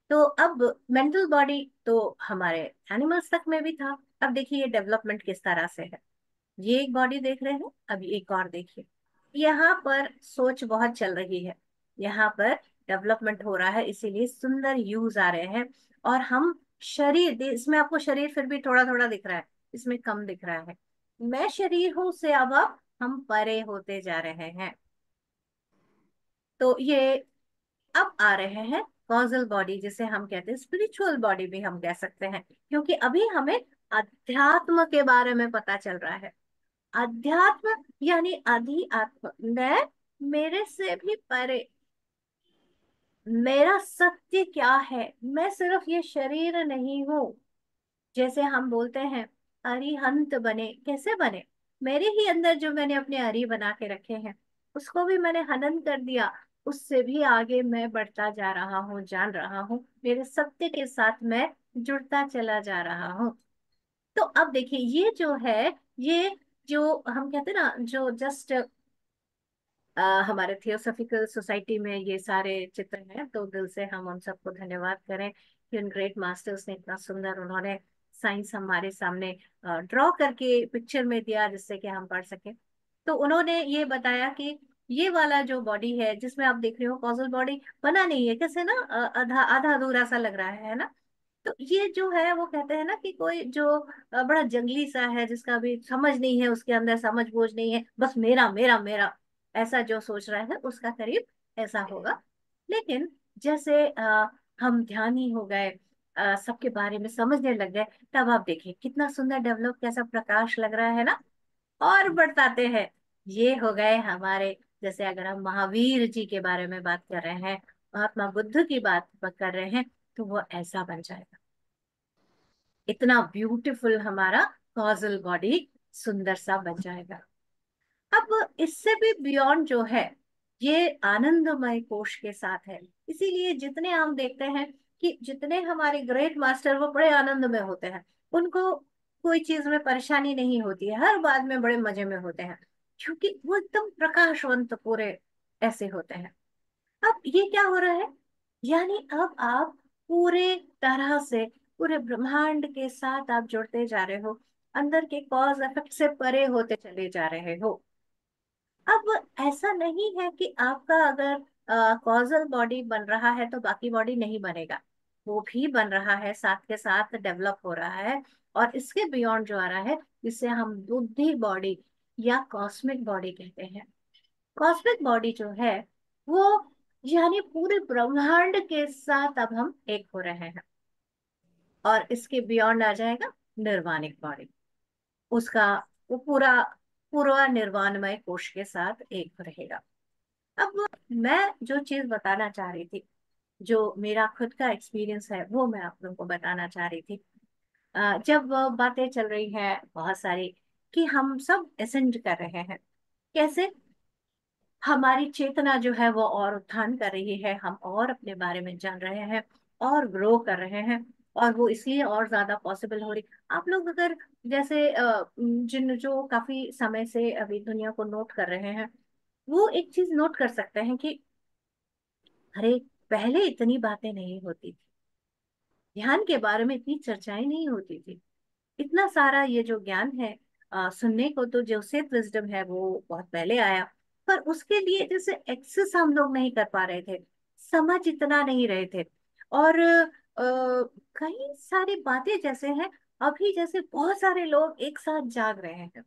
तो अब मेंटल बॉडी तो हमारे एनिमल्स तक में भी था। अब देखिए ये डेवलपमेंट किस तरह से है। ये एक बॉडी देख रहे हैं, अब एक और देखिए। यहाँ पर सोच बहुत चल रही है, यहाँ पर डेवलपमेंट हो रहा है, इसीलिए सुंदर यूज आ रहे हैं। और हम शरीर इसमें आपको शरीर फिर भी थोड़ा थोड़ा दिख रहा है, इसमें कम दिख रहा है। मैं शरीर हूं से अब हम परे होते जा रहे हैं। तो ये अब आ रहे हैं कॉजल बॉडी, जिसे हम कहते हैं स्पिरिचुअल बॉडी भी हम कह सकते हैं, क्योंकि अभी हमें अध्यात्म के बारे में पता चल रहा है। अध्यात्म यानी अधि आत्म, मैं मेरे से भी परे, मेरा सत्य क्या है, मैं सिर्फ ये शरीर नहीं हूं। जैसे हम बोलते हैं अरिहंत बने, कैसे बने, मेरे ही अंदर जो मैंने अपने अरि बना के रखे हैं उसको भी मैंने हनन कर दिया, उससे भी आगे मैं बढ़ता जा रहा हूँ, जान रहा हूँ, मेरे सत्य के साथ मैं जुड़ता चला जा रहा हूँ। तो अब देखिए ये जो है, ये जो हम कहते हैं ना, जो जस्ट हमारे थियोसॉफिकल सोसाइटी में ये सारे चित्र हैं, तो दिल से हम उन सबको धन्यवाद करें कि उन ग्रेट मास्टर्स ने इतना सुंदर उन्होंने साइंस हमारे सामने ड्रॉ करके पिक्चर में दिया, जिससे कि हम पढ़ सकें। तो उन्होंने ये बताया कि ये वाला जो बॉडी है जिसमें आप देख रहे हो, कॉजल बॉडी बना नहीं है, कैसे ना आधा आधा अधूरा सा लग रहा है ना। तो ये जो है वो कहते हैं ना कि कोई जो बड़ा जंगली सा है, जिसका भी समझ नहीं है, उसके अंदर समझ बूझ नहीं है, बस मेरा मेरा मेरा ऐसा जो सोच रहा है उसका करीब ऐसा होगा। लेकिन जैसे हम ध्यानी हो गए, सबके बारे में समझने लग गए, तब आप देखिए कितना सुंदर डेवलप, कैसा प्रकाश लग रहा है ना। और बढ़ताते हैं, ये हो गए हमारे, जैसे अगर हम महावीर जी के बारे में बात कर रहे हैं, महात्मा बुद्ध की बात कर रहे हैं, तो वो ऐसा बन जाएगा। इतना ब्यूटीफुल हमारा कॉजल बॉडी सुंदर सा बन जाएगा। अब इससे भी बियॉन्ड जो है, ये आनंदमय कोश के साथ है। इसीलिए जितने हम देखते हैं कि जितने हमारे ग्रेट मास्टर वो बड़े आनंद में होते हैं, उनको कोई चीज में परेशानी नहीं होती है, हर बात में बड़े मजे में होते हैं, क्योंकि वो एकदम प्रकाशवंत पूरे ऐसे होते हैं। अब ये क्या हो रहा है, यानी अब आप पूरे तरह से पूरे ब्रह्मांड के साथ आप जुड़ते जा रहे हो, अंदर के कॉज इफेक्ट से परे होते चले जा रहे हो। अब ऐसा नहीं है कि आपका अगर कॉजल बॉडी बन रहा है तो बाकी बॉडी नहीं बनेगा, वो भी बन रहा है, साथ के साथ डेवलप हो रहा है। और इसके बियॉन्ड जो आ रहा है, जिसे हम बुद्धि बॉडी या कॉस्मिक बॉडी कहते हैं। कॉस्मिक बॉडी जो है वो, यानी पूरे ब्रह्मांड के साथ अब हम एक हो रहे हैं। और इसके बियॉन्ड आ जाएगा निर्वाणिक बॉडी, उसका वो पूरा पूरा निर्वाणमय कोश के साथ एक रहेगा। अब मैं जो चीज बताना चाह रही थी, जो मेरा खुद का एक्सपीरियंस है, वो मैं आप लोगों को बताना चाह रही थी। जब बातें चल रही हैं बहुत सारी कि हम सब एसेंड कर रहे हैं, कैसे हमारी चेतना जो है वो और उत्थान कर रही है, हम और अपने बारे में जान रहे हैं और ग्रो कर रहे हैं। और वो इसलिए और ज्यादा पॉसिबल हो रही। आप लोग अगर जैसे जिन जो काफी समय से अभी दुनिया को नोट कर रहे हैं, वो एक चीज नोट कर सकते हैं कि अरे पहले इतनी बातें नहीं होती थी, ध्यान के बारे में इतनी चर्चाएं नहीं होती थी, इतना सारा ये जो ज्ञान है, सुनने को तो जो सेत विजडम है वो बहुत पहले आया, पर उसके लिए जैसे एक्सेस हम लोग नहीं कर पा रहे थे, समझ इतना नहीं रहे थे। और कई सारी बातें जैसे हैं, अभी जैसे बहुत सारे लोग एक साथ जाग रहे हैं,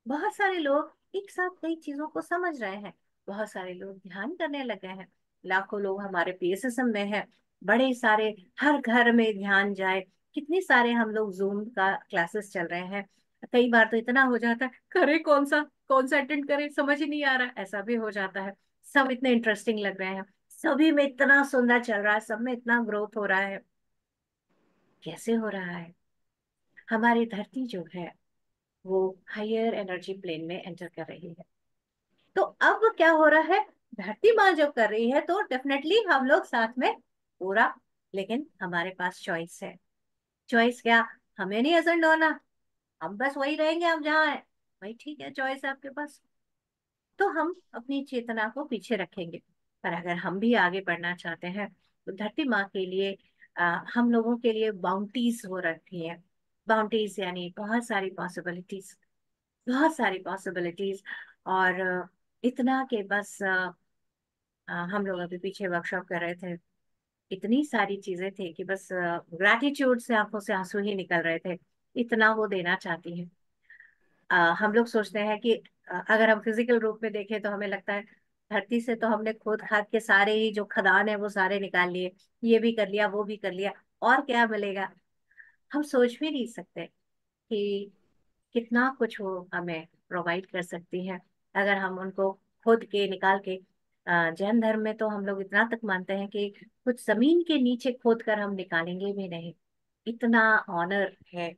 बहुत सारे लोग एक साथ कई चीजों को समझ रहे हैं, बहुत सारे लोग ध्यान करने लगे हैं, लाखों लोग हमारे पीएसएसएम में हैं, बड़े सारे, हर घर में ध्यान जाए, कितने सारे हम लोग जूम का क्लासेस चल रहे हैं। कई बार तो इतना हो जाता है, करे कौन सा अटेंड करे, समझ ही नहीं आ रहा, ऐसा भी हो जाता है। सब इतने इंटरेस्टिंग लग रहे हैं, सभी में इतना सुंदर चल रहा है, सब में इतना ग्रोथ हो रहा है। कैसे हो रहा है, हमारी धरती जो है वो हायर एनर्जी प्लेन में एंटर कर रही है। तो अब क्या हो रहा है, धरती माँ जो कर रही है तो डेफिनेटली हम लोग साथ में पूरा, लेकिन हमारे पास चॉइस है। चॉइस क्या, हमें नहीं एजेंड होना, हम बस वही रहेंगे, हम जहाँ है वही ठीक है, चॉइस है आपके पास। तो हम अपनी चेतना को पीछे रखेंगे। पर अगर हम भी आगे बढ़ना चाहते हैं तो धरती माँ के लिए हम लोगों के लिए बाउंटीज हो रखी है। बाउंटीज यानी बहुत सारी पॉसिबिलिटीज, बहुत सारी पॉसिबिलिटीज। और इतना कि बस हम लोग अभी पीछे वर्कशॉप कर रहे थे, इतनी सारी चीजें थी कि बस ग्रैटिट्यूड से आंखों से आंसू ही निकल रहे थे, इतना वो देना चाहती है। हम लोग सोचते हैं कि अगर हम फिजिकल रूप में देखें तो हमें लगता है धरती से तो हमने खोद खाद के सारे ही जो खदान है वो सारे निकाल लिए, ये भी कर लिया वो भी कर लिया, और क्या मिलेगा। हम सोच भी नहीं सकते कि कितना कुछ वो हमें प्रोवाइड कर सकती है अगर हम उनको खोद के निकाल के। जैन धर्म में तो हम लोग इतना तक मानते हैं कि कुछ जमीन के नीचे खोद कर हम निकालेंगे भी नहीं, इतना ऑनर है।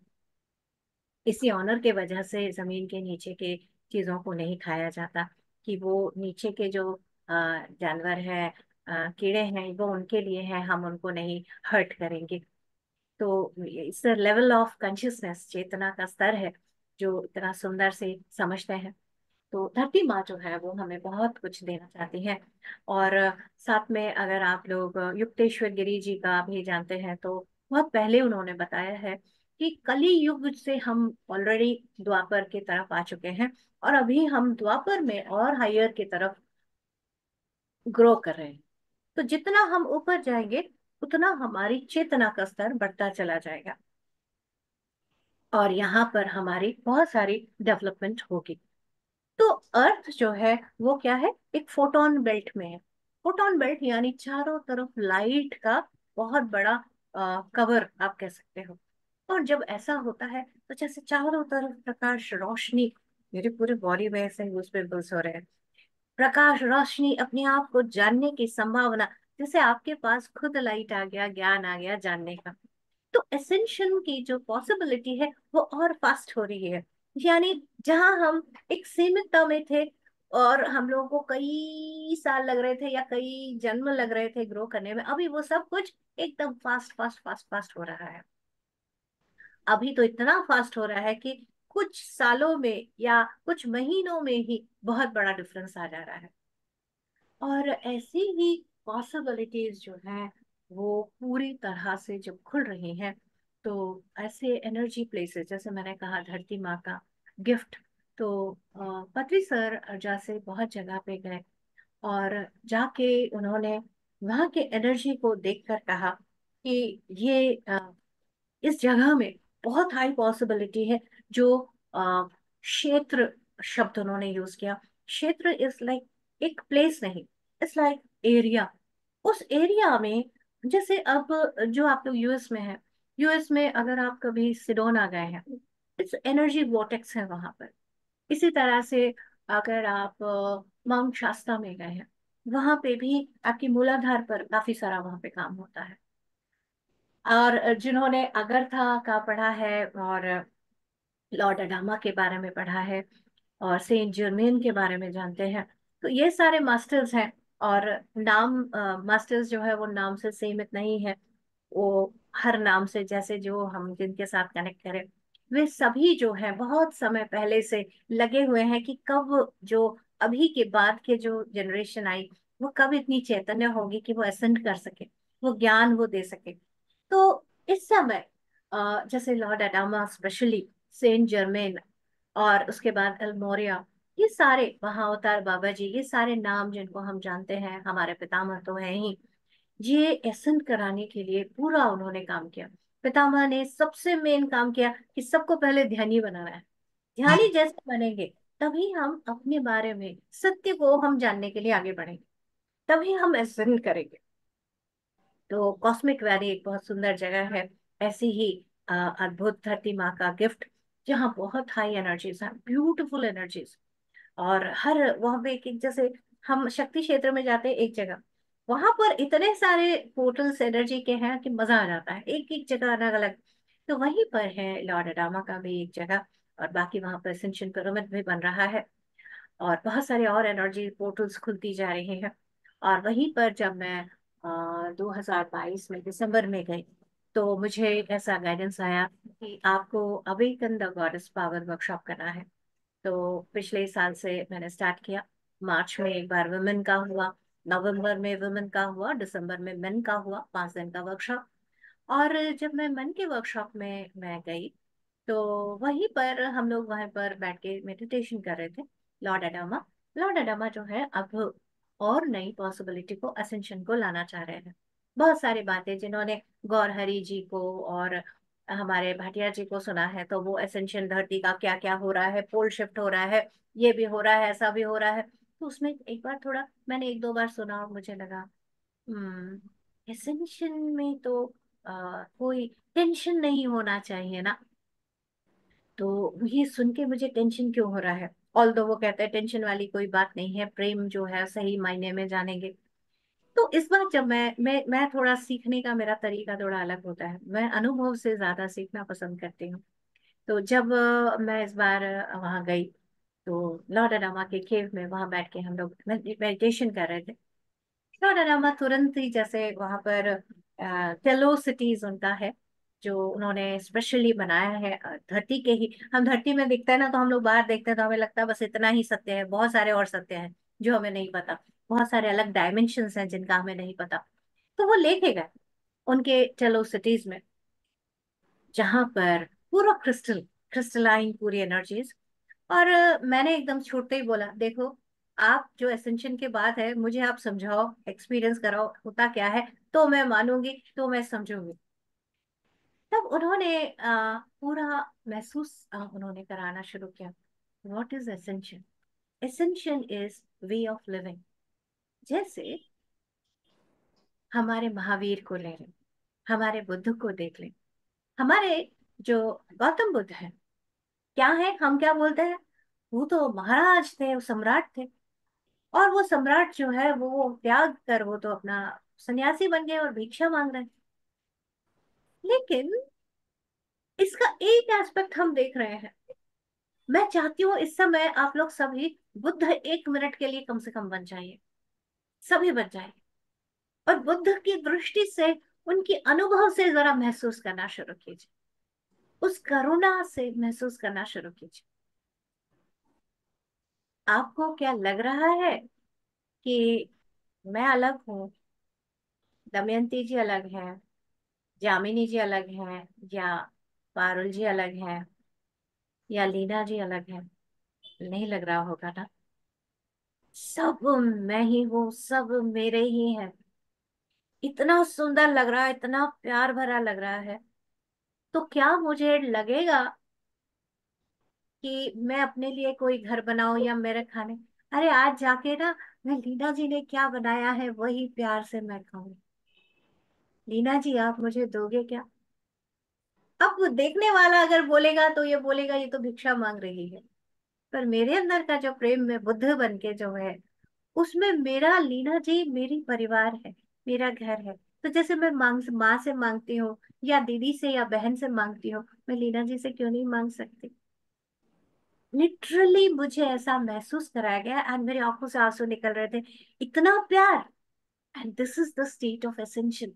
इसी ऑनर के वजह से जमीन के नीचे के चीजों को नहीं खाया जाता, कि वो नीचे के जो जानवर हैं, कीड़े हैं, वो उनके लिए हैं, हम उनको नहीं हर्ट करेंगे। तो इस लेवल ऑफ कॉन्शियसनेस, चेतना का स्तर है जो इतना सुंदर से समझते हैं। तो धरती माँ जो है वो हमें बहुत कुछ देना चाहती है। और साथ में अगर आप लोग युक्तेश्वर गिरी जी का भी जानते हैं तो बहुत पहले उन्होंने बताया है कि कली युग से हम ऑलरेडी द्वापर की तरफ आ चुके हैं, और अभी हम द्वापर में और हायर की तरफ ग्रो कर रहे हैं। तो जितना हम ऊपर जाएंगे उतना हमारी चेतना का स्तर बढ़ता चला जाएगा, और यहाँ पर हमारी बहुत सारी डेवलपमेंट होगी। तो अर्थ जो है वो क्या है, एक फोटोन बेल्ट में है। फोटोन बेल्ट यानी चारों तरफ लाइट का बहुत बड़ा कवर आप कह सकते हो। और जब ऐसा होता है तो जैसे चारों तरफ प्रकाश रोशनी, मेरे पूरे बॉडी में ऐसे गूज़बम्प्स हो रहे हैं। प्रकाश रोशनी, अपने आप को जानने की संभावना, जैसे आपके पास खुद लाइट आ गया, ज्ञान आ गया जानने का। तो एसेंशन की जो पॉसिबिलिटी है वो और फास्ट हो रही है। यानी जहां हम एक सीमितता में थे और हम लोगों को कई साल लग रहे थे या कई जन्म लग रहे थे ग्रो करने में, अभी वो सब कुछ एकदम फास्ट फास्ट फास्ट फास्ट हो रहा है। अभी तो इतना फास्ट हो रहा है कि कुछ सालों में या कुछ महीनों में ही बहुत बड़ा डिफरेंस आ जा रहा है। और ऐसी ही पॉसिबिलिटीज जो हैं वो पूरी तरह से जब खुल रही हैं, तो ऐसे एनर्जी प्लेसेस जैसे मैंने कहा धरती माँ का गिफ्ट। तो पत्री सर जैसे बहुत जगह पे गए, और जाके उन्होंने वहाँ के एनर्जी को देखकर कहा कि ये इस जगह में बहुत हाई पॉसिबिलिटी है। जो क्षेत्र शब्द उन्होंने यूज किया, क्षेत्र इज लाइक एक प्लेस नहीं, इट्स लाइक एरिया। उस एरिया में जैसे अब जो आप लोग यूएस में है, यूएस में अगर आप कभी सिडोना गए हैं, इट्स एनर्जी वॉटेक्स है वहां पर। इसी तरह से अगर आप माउंट शास्ता में गए हैं, वहां पे भी आपकी मूलाधार पर काफी सारा वहां पे काम होता है। और जिन्होंने अगरथा का पढ़ा है और लॉर्ड अडामा के बारे में पढ़ा है और सेंट जर्मेन के बारे में जानते हैं, तो ये सारे मास्टर्स हैं। और नाम मास्टर्स जो है वो नाम से सीमित नहीं है, वो हर नाम से, जैसे जो हम जिनके साथ कनेक्ट करें, वे सभी जो है बहुत समय पहले से लगे हुए हैं कि कब जो अभी के बाद के जो जनरेशन आई वो कब इतनी चैतन्य होगी कि वो असेंड कर सके, वो ज्ञान वो दे सके। तो इस समय जैसे Lord Adama specially, saint Germain, और उसके बाद अल्मोरिया, ये सारे महाअवतार बाबा जी, ये सारे नाम जिनको हम जानते हैं, हमारे पितामह तो हैं ही, ये एसेंट कराने के लिए पूरा उन्होंने काम किया। पितामह ने सबसे मेन काम किया कि सबको पहले ध्यानी बनाना है। ध्यानी जैसे बनेंगे तभी हम अपने बारे में सत्य को हम जानने के लिए आगे बढ़ेंगे, तभी हम एसेंट करेंगे। तो कॉस्मिक वैली एक बहुत सुंदर जगह है, ऐसी ही अद्भुत धरती माँ का गिफ्ट, जहाँ बहुत हाई एनर्जीज हैं, ब्यूटीफुल एनर्जीज। और हर वहां पे एक एक, जैसे हम शक्ति क्षेत्र में जाते हैं एक जगह, वहां पर इतने सारे पोर्टल्स एनर्जी के हैं कि मजा आ जाता है, एक एक जगह अलग अलग। तो वहीं पर है लॉर्ड अडामा का भी एक जगह, और बाकी वहां पर एसेंशियल पिरामिड भी बन रहा है। और बहुत सारे और एनर्जी पोर्टल्स खुलती जा रही हैं। और वहीं पर जब मैं 2022 में दिसंबर में गई, तो मुझे ऐसा गाइडेंस आया कि आपको awaken the goddess power workshop करना है। तो पिछले साल से मैंने स्टार्ट किया। मार्च में एक बार वुमेन का हुआ, नवंबर में वुमेन का हुआ, दिसंबर में मेन का हुआ, 5 दिन का वर्कशॉप। और जब मैं मन के वर्कशॉप में मैं गई, तो वहीं पर हम लोग वहीं पर बैठ के मेडिटेशन कर रहे थे। लॉर्ड एडामा लॉर्ड एडामा जो है अब और नई पॉसिबिलिटी को, असेंशन को लाना चाह रहे हैं। बहुत सारी बातें जिन्होंने गौर हरी जी को और हमारे भाटिया जी को सुना है, तो वो असेंशन धरती का क्या क्या हो रहा है, पोल शिफ्ट हो रहा है, ये भी हो रहा है, ऐसा भी हो रहा है। तो उसमें एक बार थोड़ा मैंने 1-2 बार सुना और मुझे लगा, एसेंशन में तो कोई टेंशन नहीं होना चाहिए ना। तो ये सुन के मुझे टेंशन क्यों हो रहा है? ऑल्दो वो कहते हैं टेंशन वाली कोई बात नहीं है, प्रेम जो है सही मायने में जानेंगे। तो इस बार जब मैं थोड़ा सीखने का, मेरा तरीका थोड़ा अलग होता है, मैं अनुभव से ज्यादा सीखना पसंद करती हूँ। तो जब मैं इस बार वहां गई, तो लॉर्ड अडामा के केव में वहां बैठ के हम लोग मेडिटेशन कर रहे थे। लॉर्ड अडामा तुरंत ही, जैसे वहां पर टेलो सिटीज उनका है जो उन्होंने स्पेशली बनाया है, धरती के ही, हम धरती में दिखता है ना, तो हम लोग बाहर देखते हैं तो हमें लगता है बस इतना ही सत्य है, बहुत सारे और सत्य हैं जो हमें नहीं पता, बहुत सारे अलग डायमेंशंस हैं जिनका हमें नहीं पता। तो वो लेके गए उनके टेलो सिटीज में, जहां पर पूरा क्रिस्टलाइन पूरी एनर्जीज। और मैंने एकदम छूटते ही बोला, देखो, आप जो एसेंशन के बाद है, मुझे आप समझाओ, एक्सपीरियंस कराओ होता क्या है, तो मैं मानूंगी, तो मैं समझूंगी। तब उन्होंने पूरा महसूस उन्होंने कराना शुरू किया। What is ascension? Ascension is way of living. जैसे हमारे महावीर को ले लें, हमारे बुद्ध को देख लें, हमारे जो गौतम बुद्ध है, क्या है, हम क्या बोलते हैं, वो तो महाराज थे, वो सम्राट थे। और वो सम्राट जो है वो त्याग कर वो तो अपना सन्यासी बन गए और भिक्षा मांग रहे हैं। लेकिन इसका एक एस्पेक्ट हम देख रहे हैं। मैं चाहती हूँ इस समय आप लोग सभी बुद्ध 1 मिनट के लिए कम से कम बन जाइए, सभी बन जाइए, और बुद्ध की दृष्टि से, उनकी अनुभव से जरा महसूस करना शुरू कीजिए, उस करुणा से महसूस करना शुरू कीजिए। आपको क्या लग रहा है कि मैं अलग हूँ, दमयंती जी अलग है, जामिनी जी अलग हैं, या पारुल जी अलग हैं, या लीना जी अलग है? नहीं लग रहा होगा ना? सब मैं ही हूँ, सब मेरे ही हैं। इतना सुंदर लग रहा है, इतना प्यार भरा लग रहा है। तो क्या मुझे लगेगा कि मैं अपने लिए कोई घर बनाऊं या मेरे खाने, अरे आज जाके ना मैं लीना जी ने क्या बनाया है वही प्यार से मैं खाऊं। लीना जी आप मुझे दोगे क्या? अब वो देखने वाला अगर बोलेगा तो ये बोलेगा ये तो भिक्षा मांग रही है। पर मेरे अंदर का जो प्रेम में बुद्ध बन के जो है, उसमें मेरा लीना जी मेरी परिवार है, मेरा घर है। तो जैसे मैं माँ से मांगती हूँ, या दीदी से या बहन से मांगती हूँ, मैं लीना जी से क्यों नहीं मांग सकती? लिटरली मुझे ऐसा महसूस कराया गया, एंड मेरी आंखों से आंसू निकल रहे थे, इतना प्यार। And this is the state of ascension,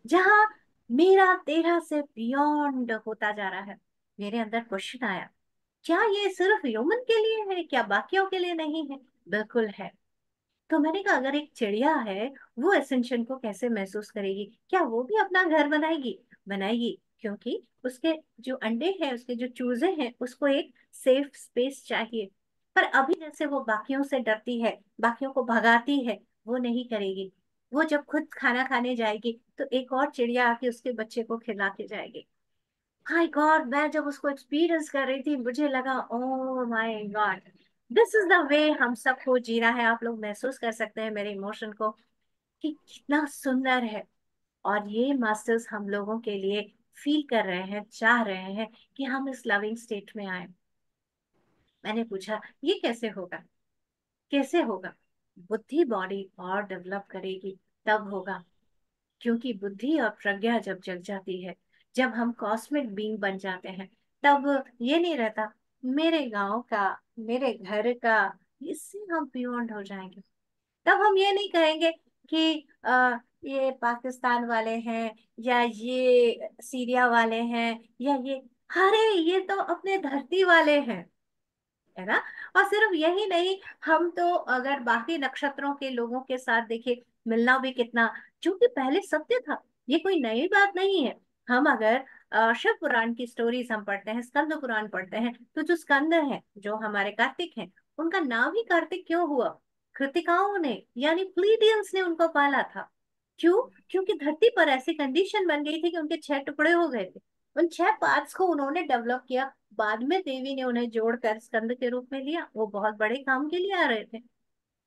जहाँ मेरा तेरा से बियॉन्ड होता जा रहा है। मेरे अंदर क्वेश्चन आया, क्या ये सिर्फ ह्यूमन के लिए है, क्या बाकियों के लिए नहीं है? बिल्कुल है। तो मैंने कहा, अगर एक चिड़िया है, वो एसेंशन को कैसे महसूस करेगी? क्या वो भी अपना घर बनाएगी? बनाएगी, क्योंकि उसके जो अंडे हैं, उसके जो चूजे हैं, उसको एक सेफ स्पेस चाहिए। पर अभी जैसे वो बाकियों से डरती है, बाकियों को भगाती है, वो नहीं करेगी। वो जब खुद खाना खाने जाएगी, तो एक और चिड़िया आके उसके बच्चे को खिला के जाएगी। हाय गॉड, मैं जब उसको एक्सपीरियंस कर रही थी, मुझे लगा, oh my God, this is the way हम सबको जीना है। आप लोग महसूस कर सकते हैं मेरे इमोशन को, कि कितना सुंदर है। और ये मास्टर्स हम लोगों के लिए फील कर रहे हैं, चाह रहे हैं कि हम इस लविंग स्टेट में आए। मैंने पूछा, ये कैसे होगा? कैसे होगा? बुद्धि बॉडी और डेवलप करेगी, तब होगा। क्योंकि बुद्धि और प्रज्ञा जब जग जाती है, जब हम कॉस्मिक बीइंग बन जाते हैं, तब ये नहीं रहता मेरे गांव का, मेरे घर का, इससे हम बियॉन्ड हो जाएंगे। तब हम ये नहीं कहेंगे कि ये पाकिस्तान वाले हैं, या ये सीरिया वाले हैं, या ये, अरे ये तो अपने धरती वाले हैं, है ना। और सिर्फ यही नहीं, हम तो अगर बाकी नक्षत्रों के लोगों के साथ देखिए, मिलना भी कितना, जो कि पहले सत्य था, ये कोई नई बात नहीं है। हम अगर शिव पुराण की स्टोरीज हम पढ़ते हैं, स्कंद पुराण पढ़ते हैं, तो जो स्कंद हैं, जो हमारे कार्तिक हैं, उनका नाम ही कार्तिक क्यों हुआ? कृतिकाओं ने, यानी प्लीडियंस ने उनको पाला था। क्यों? क्योंकि धरती पर ऐसी कंडीशन बन गई थी कि उनके 6 टुकड़े हो गए थे। उन 6 पार्ट्स को उन्होंने डेवलप किया, बाद में देवी ने उन्हें जोड़कर स्कंद के रूप में लिया, वो बहुत बड़े काम के लिए आ रहे थे।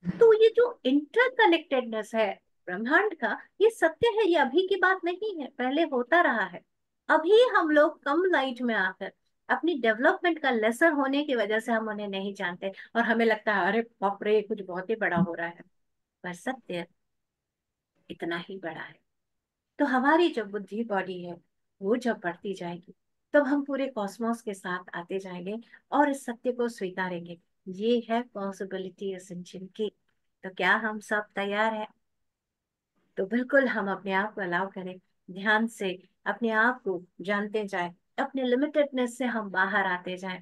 तो ये जो इंटरकनेक्टेडनेस है ब्रह्मांड का, ये सत्य है, ये अभी की बात नहीं है, पहले होता रहा है। अभी हम लोग कम लाइट में आकर अपनी डेवलपमेंट का लेसर होने की वजह से हम उन्हें नहीं जानते, और हमें लगता है अरे बाप रे कुछ बहुत ही बड़ा हो रहा है। पर सत्य इतना ही बड़ा है। तो हमारी जो बुद्धि बॉडी है, वो जब बढ़ती जाएगी, तब हम पूरे कॉस्मोस के साथ आते जाएंगे और इस सत्य को स्वीकारेंगे। ये है पॉसिबिलिटी असेंशन की। तो क्या हम सब तैयार हैं? तो बिल्कुल हम अपने आप को अलाउ करें, ध्यान से अपने आप को जानते जाएं, अपने लिमिटेडनेस से हम बाहर आते जाएं,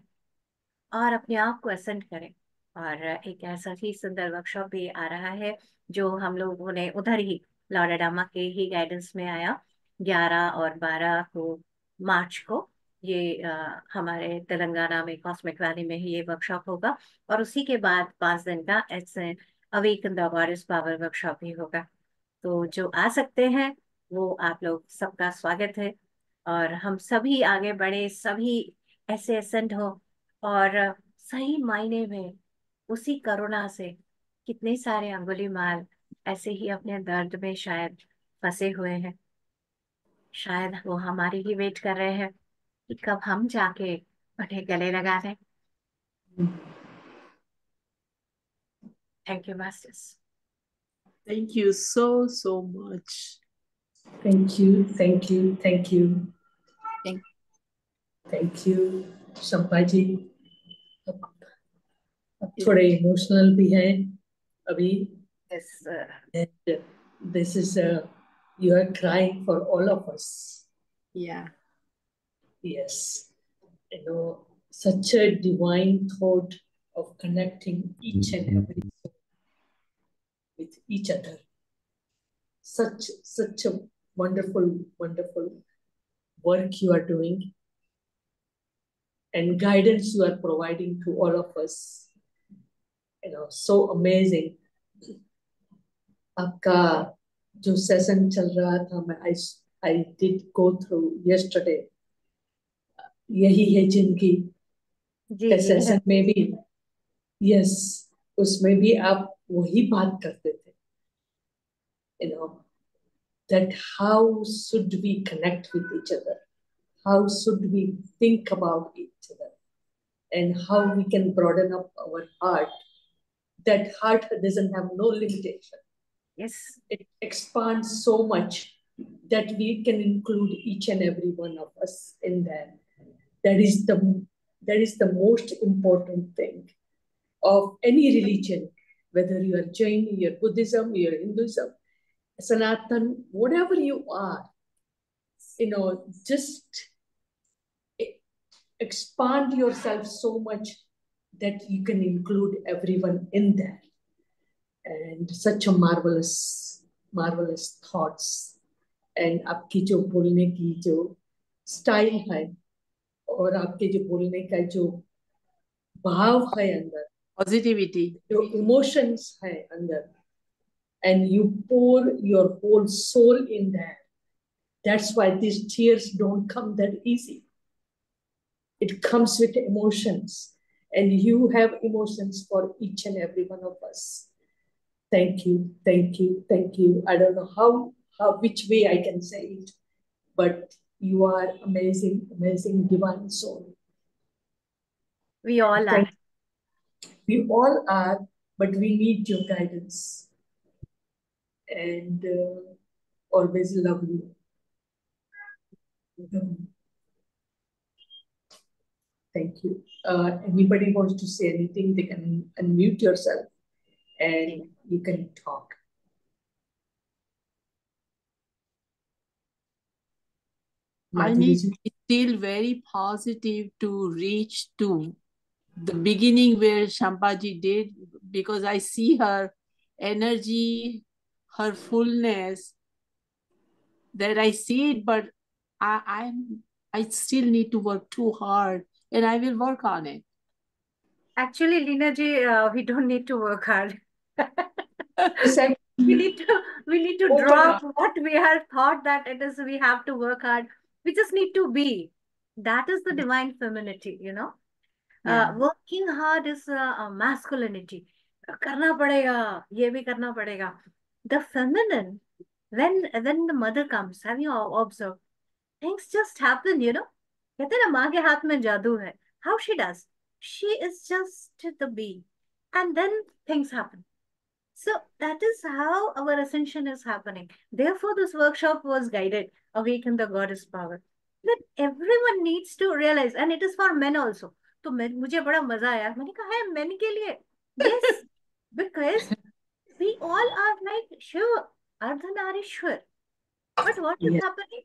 और अपने आप को असेंड करें। और एक ऐसा ही सुंदर वर्कशॉप भी आ रहा है, जो हम लोगों ने उधर ही लॉरेडामा के ही गाइडेंस में आया, 11 और 12 को मार्च को। ये हमारे तेलंगाना में कॉस्मिक वैली में ही ये वर्कशॉप होगा। और उसी के बाद 5 दिन का awaken the goddess power workshop भी होगा। तो जो आ सकते हैं, वो आप लोग सबका स्वागत है। और हम सभी आगे बढ़े, सभी ऐसे असेंड हो। और सही मायने में उसी करुणा से कितने सारे अंगुलीमाल ऐसे ही अपने दर्द में शायद फंसे हुए हैं। शायद वो हमारी ही वेट कर रहे हैं कि कब हम जाके उन्हें गले लगा दें। Thank you masters. Thank you so, so much. Thank you, thank you, thank you, Thank thank you, संपाजी। अब थोड़े इमोशनल भी हैं अभी। Yes, And this is you are crying for all of us. Yeah. Yes, you know, such a divine thought of connecting each and every soul with each other. Such a wonderful work you are doing, and guidance you are providing to all of us. You know, so amazing. आपका जो session चल रहा था, मैं I did go through yesterday. यही है जिंदगी जी के जी। सेशन में भी। यस, उसमें भी आप वही बात करते थे, you know, that how should we connect with each other, how should we think about each other, and how we can broaden up our heart. That heart doesn't have no limitation. Yes. It expands so much that we can include each and every one of us in that. That is the most important thing of any religion, whether you are Jain, you're Buddhism, you're Hinduism, Sanatan, whatever you are, you know, just expand yourself so much that you can include everyone in there. And such a marvelous thoughts. And आपकी जो बोलने की जो style है, और आपके जो बोलने का जो भाव है अंदर, Positivity. जो इमोशंस है अंदर, and you pour your whole soul in there. That's why these tears don't come that easy. It comes with emotions, and you have emotions for each and every one of us. Thank you, thank you, thank you. I don't know which way I can say it, but you are amazing divine soul. We all are. We all are, but we need your guidance, and always love you. Thank you. Anybody wants to say anything, they can unmute yourself and you can talk. I need to be still very positive to reach to the beginning where Shampaji did, because I see her energy, her fullness, that I see it, but I still need to work too hard, and I will work on it. Actually, Leena ji, we don't need to work hard. Exactly. We need to drop what we have thought that it is we have to work hard. We just need to be. That is the divine femininity, you know. Working hard is a masculinity. करना पड़ेगा, ये भी करना पड़ेगा. The feminine, when the mother comes, have you observed? Things just happen, you know. कहते हैं ना माँ के हाथ में जादू है. How she does? She is just the bee, and then things happen. So that is how our ascension is happening. Therefore, this workshop was guided, Awaken the Goddess Power. That everyone needs to realize, and it is for men also. तो मुझे बड़ा मजा आया. मैंने कहा है men के लिए. Yes, because we all are like Shiva, Ardhanarishwar. But what is happening?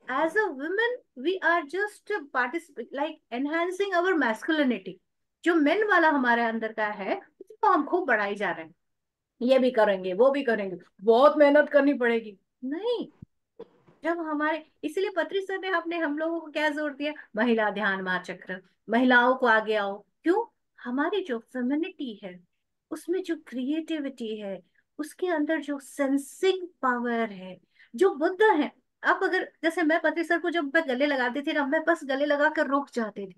As a woman, we are just like enhancing our masculinity. जो men वाला हमारे अंदर का है, उसको हम खूब बढ़ाई जा रहे हैं. ये भी करेंगे, वो भी करेंगे, बहुत मेहनत करनी पड़ेगी. नहीं, जब हमारे, इसलिए पत्री सर ने अपने हम लोगों को क्या जोर दिया, महिला ध्यान महाचक्र, महिलाओं को आगे आओ. क्यों? हमारी जो फेमिनिटी है, उसमें जो क्रिएटिविटी है, उसके अंदर जो सेंसिंग पावर है, जो बुद्ध है. अब अगर जैसे मैं पत्री सर को जब मैं गले लगाती थी ना, मैं बस गले लगा कर रुक जाती थी.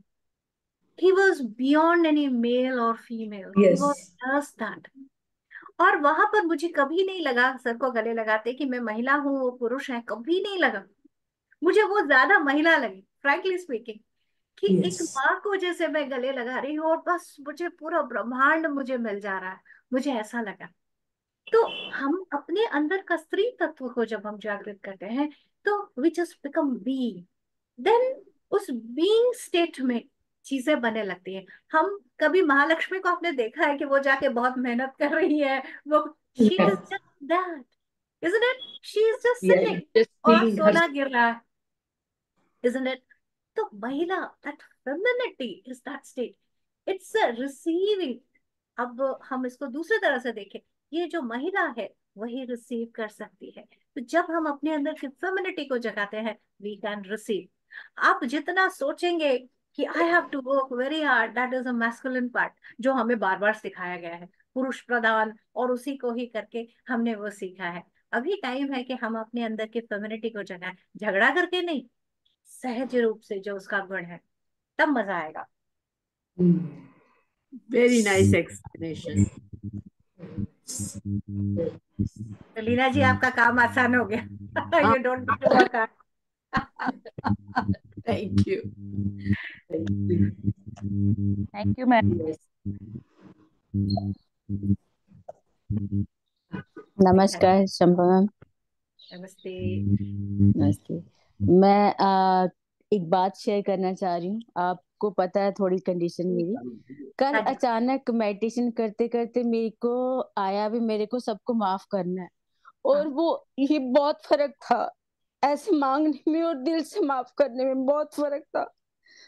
He was beyond any male or female. He was just that. और वहां पर मुझे कभी नहीं लगा सर को गले लगाते कि मैं महिला हूँ, वो पुरुष है. कभी नहीं लगा. मुझे वो ज्यादा महिला लगी, फ्रैंकली स्पीकिंग, कि एक माँ को जैसे मैं गले लगा रही हूँ और बस मुझे पूरा ब्रह्मांड मुझे मिल जा रहा है. मुझे ऐसा लगा. तो हम अपने अंदर का स्त्री तत्व को जब हम जागृत करते हैं, तो we just become be. Then उस बीइंग स्टेट में चीजें बनने लगती हैं. हम कभी महालक्ष्मी को आपने देखा है कि वो जाके बहुत मेहनत कर रही है, वो she is just that, isn't it? She is just sitting और सोना गिर रहा है, isn't it? तो महिला, that femininity is that state. It's a receiving. अब हम इसको दूसरी तरह से देखें, ये जो महिला है वही रिसीव कर सकती है. तो जब हम अपने अंदर की फेमिनिटी को जगाते हैं, वी कैन रिसीव. आप जितना सोचेंगे कि I have to work very hard, that is a masculine part, जो हमें बार बार सिखाया गया है, पुरुष प्रधान, और उसी को ही करके हमने वो सीखा है. अभी टाइम है कि हम अपने अंदर की फेमिनिटी को जगाएं, झगड़ा करके नहीं, सहज रूप से जो उसका गुण है, तब मजा आएगा. Very nice explanation. तो लीना जी, आपका काम आसान हो गया. You don't need to work hard. Thank you. Thank you, ma'am. नमस्कार शंभा मैम. नमस्ते. नमस्ते. मैं एक बात शेयर करना चाह रही हूँ. आपको पता है थोड़ी कंडीशन मेरी. कल अचानक मेडिटेशन करते करते मेरे को आया भी मेरे को सबको माफ करना है, और वो ये बहुत फर्क था. ऐसे मांगने में और दिल से माफ करने में बहुत फर्क था.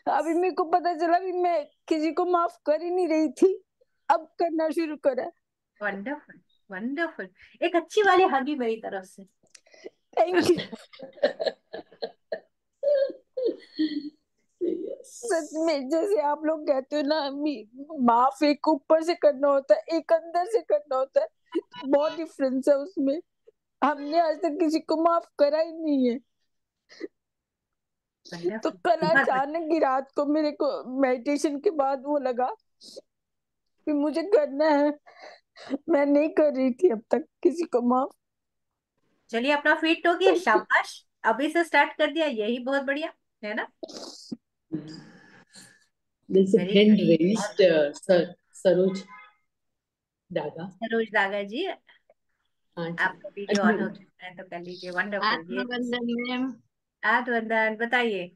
अभी मेरे को पता चला भी मैं किसी को माफ कर ही नहीं रही थी, अब करना शुरू करा. Wonderful, wonderful. एक अच्छी वाली हगी मेरी तरफ से. Thank you. सच में जैसे आप लोग कहते हो ना, माफ एक ऊपर से करना होता है, एक अंदर से करना होता है. बहुत डिफरेंस है उसमें. हमने आज तक किसी को माफ करा ही नहीं है. तो कल अचानक की रात को मेरे को मेडिटेशन के बाद वो लगा कि मुझे करना है. मैं नहीं कर रही थी अब तक किसी को माफ. चलिए, अपना फीट टोकिए. शाबाश, अभी से स्टार्ट कर दिया, यही बहुत बढ़िया है ना. There's a hand raised, Saroj दागा. सरोज दागा जी, आपका वीडियो ऑन हो चुका है तो कर लीजिए. वंडरफुल. आत्मवंदन मैम. आत्मवंदन, बताइए.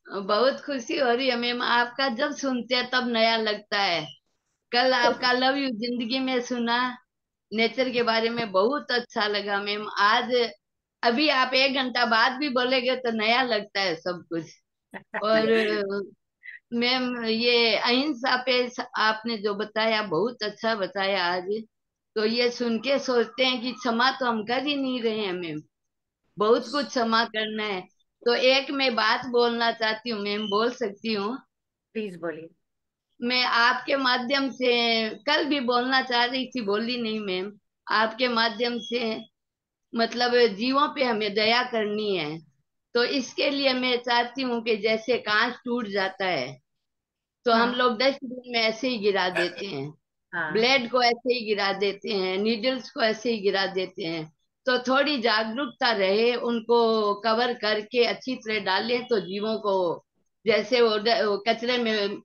बहुत खुशी हो रही है मैम, आपका जब सुनते हैं तब नया लगता है। कल आपका लव यू जिंदगी में सुना, नेचर के बारे में बहुत अच्छा लगा मैम। आज अभी आप 1 घंटा बाद भी बोलेंगे तो नया लगता है सब कुछ। और मैम ये अहिंसा पे आपने जो बताया बहुत अच्छा बताया आज। तो ये सुन के सोचते हैं कि क्षमा तो हम कर ही नहीं रहे हैं मैम, बहुत कुछ क्षमा करना है। तो एक मैं बात बोलना चाहती हूँ मैम, बोल सकती हूँ? प्लीज बोलिए। मैं आपके माध्यम से कल भी बोलना चाह रही थी, बोली नहीं मैम। आपके माध्यम से मतलब जीवों पे हमें दया करनी है। तो इसके लिए मैं चाहती हूँ कि जैसे कांच टूट जाता है तो हम हाँ लोग डस्टबिन में ऐसे ही गिरा देते हैं, हाँ ब्लेड को ऐसे ही गिरा देते हैं, नीडल्स को ऐसे ही गिरा देते हैं। तो थोड़ी जागरूकता रहे, उनको कवर करके अच्छी तरह डालें तो जीवों को, जैसे वो कचरे में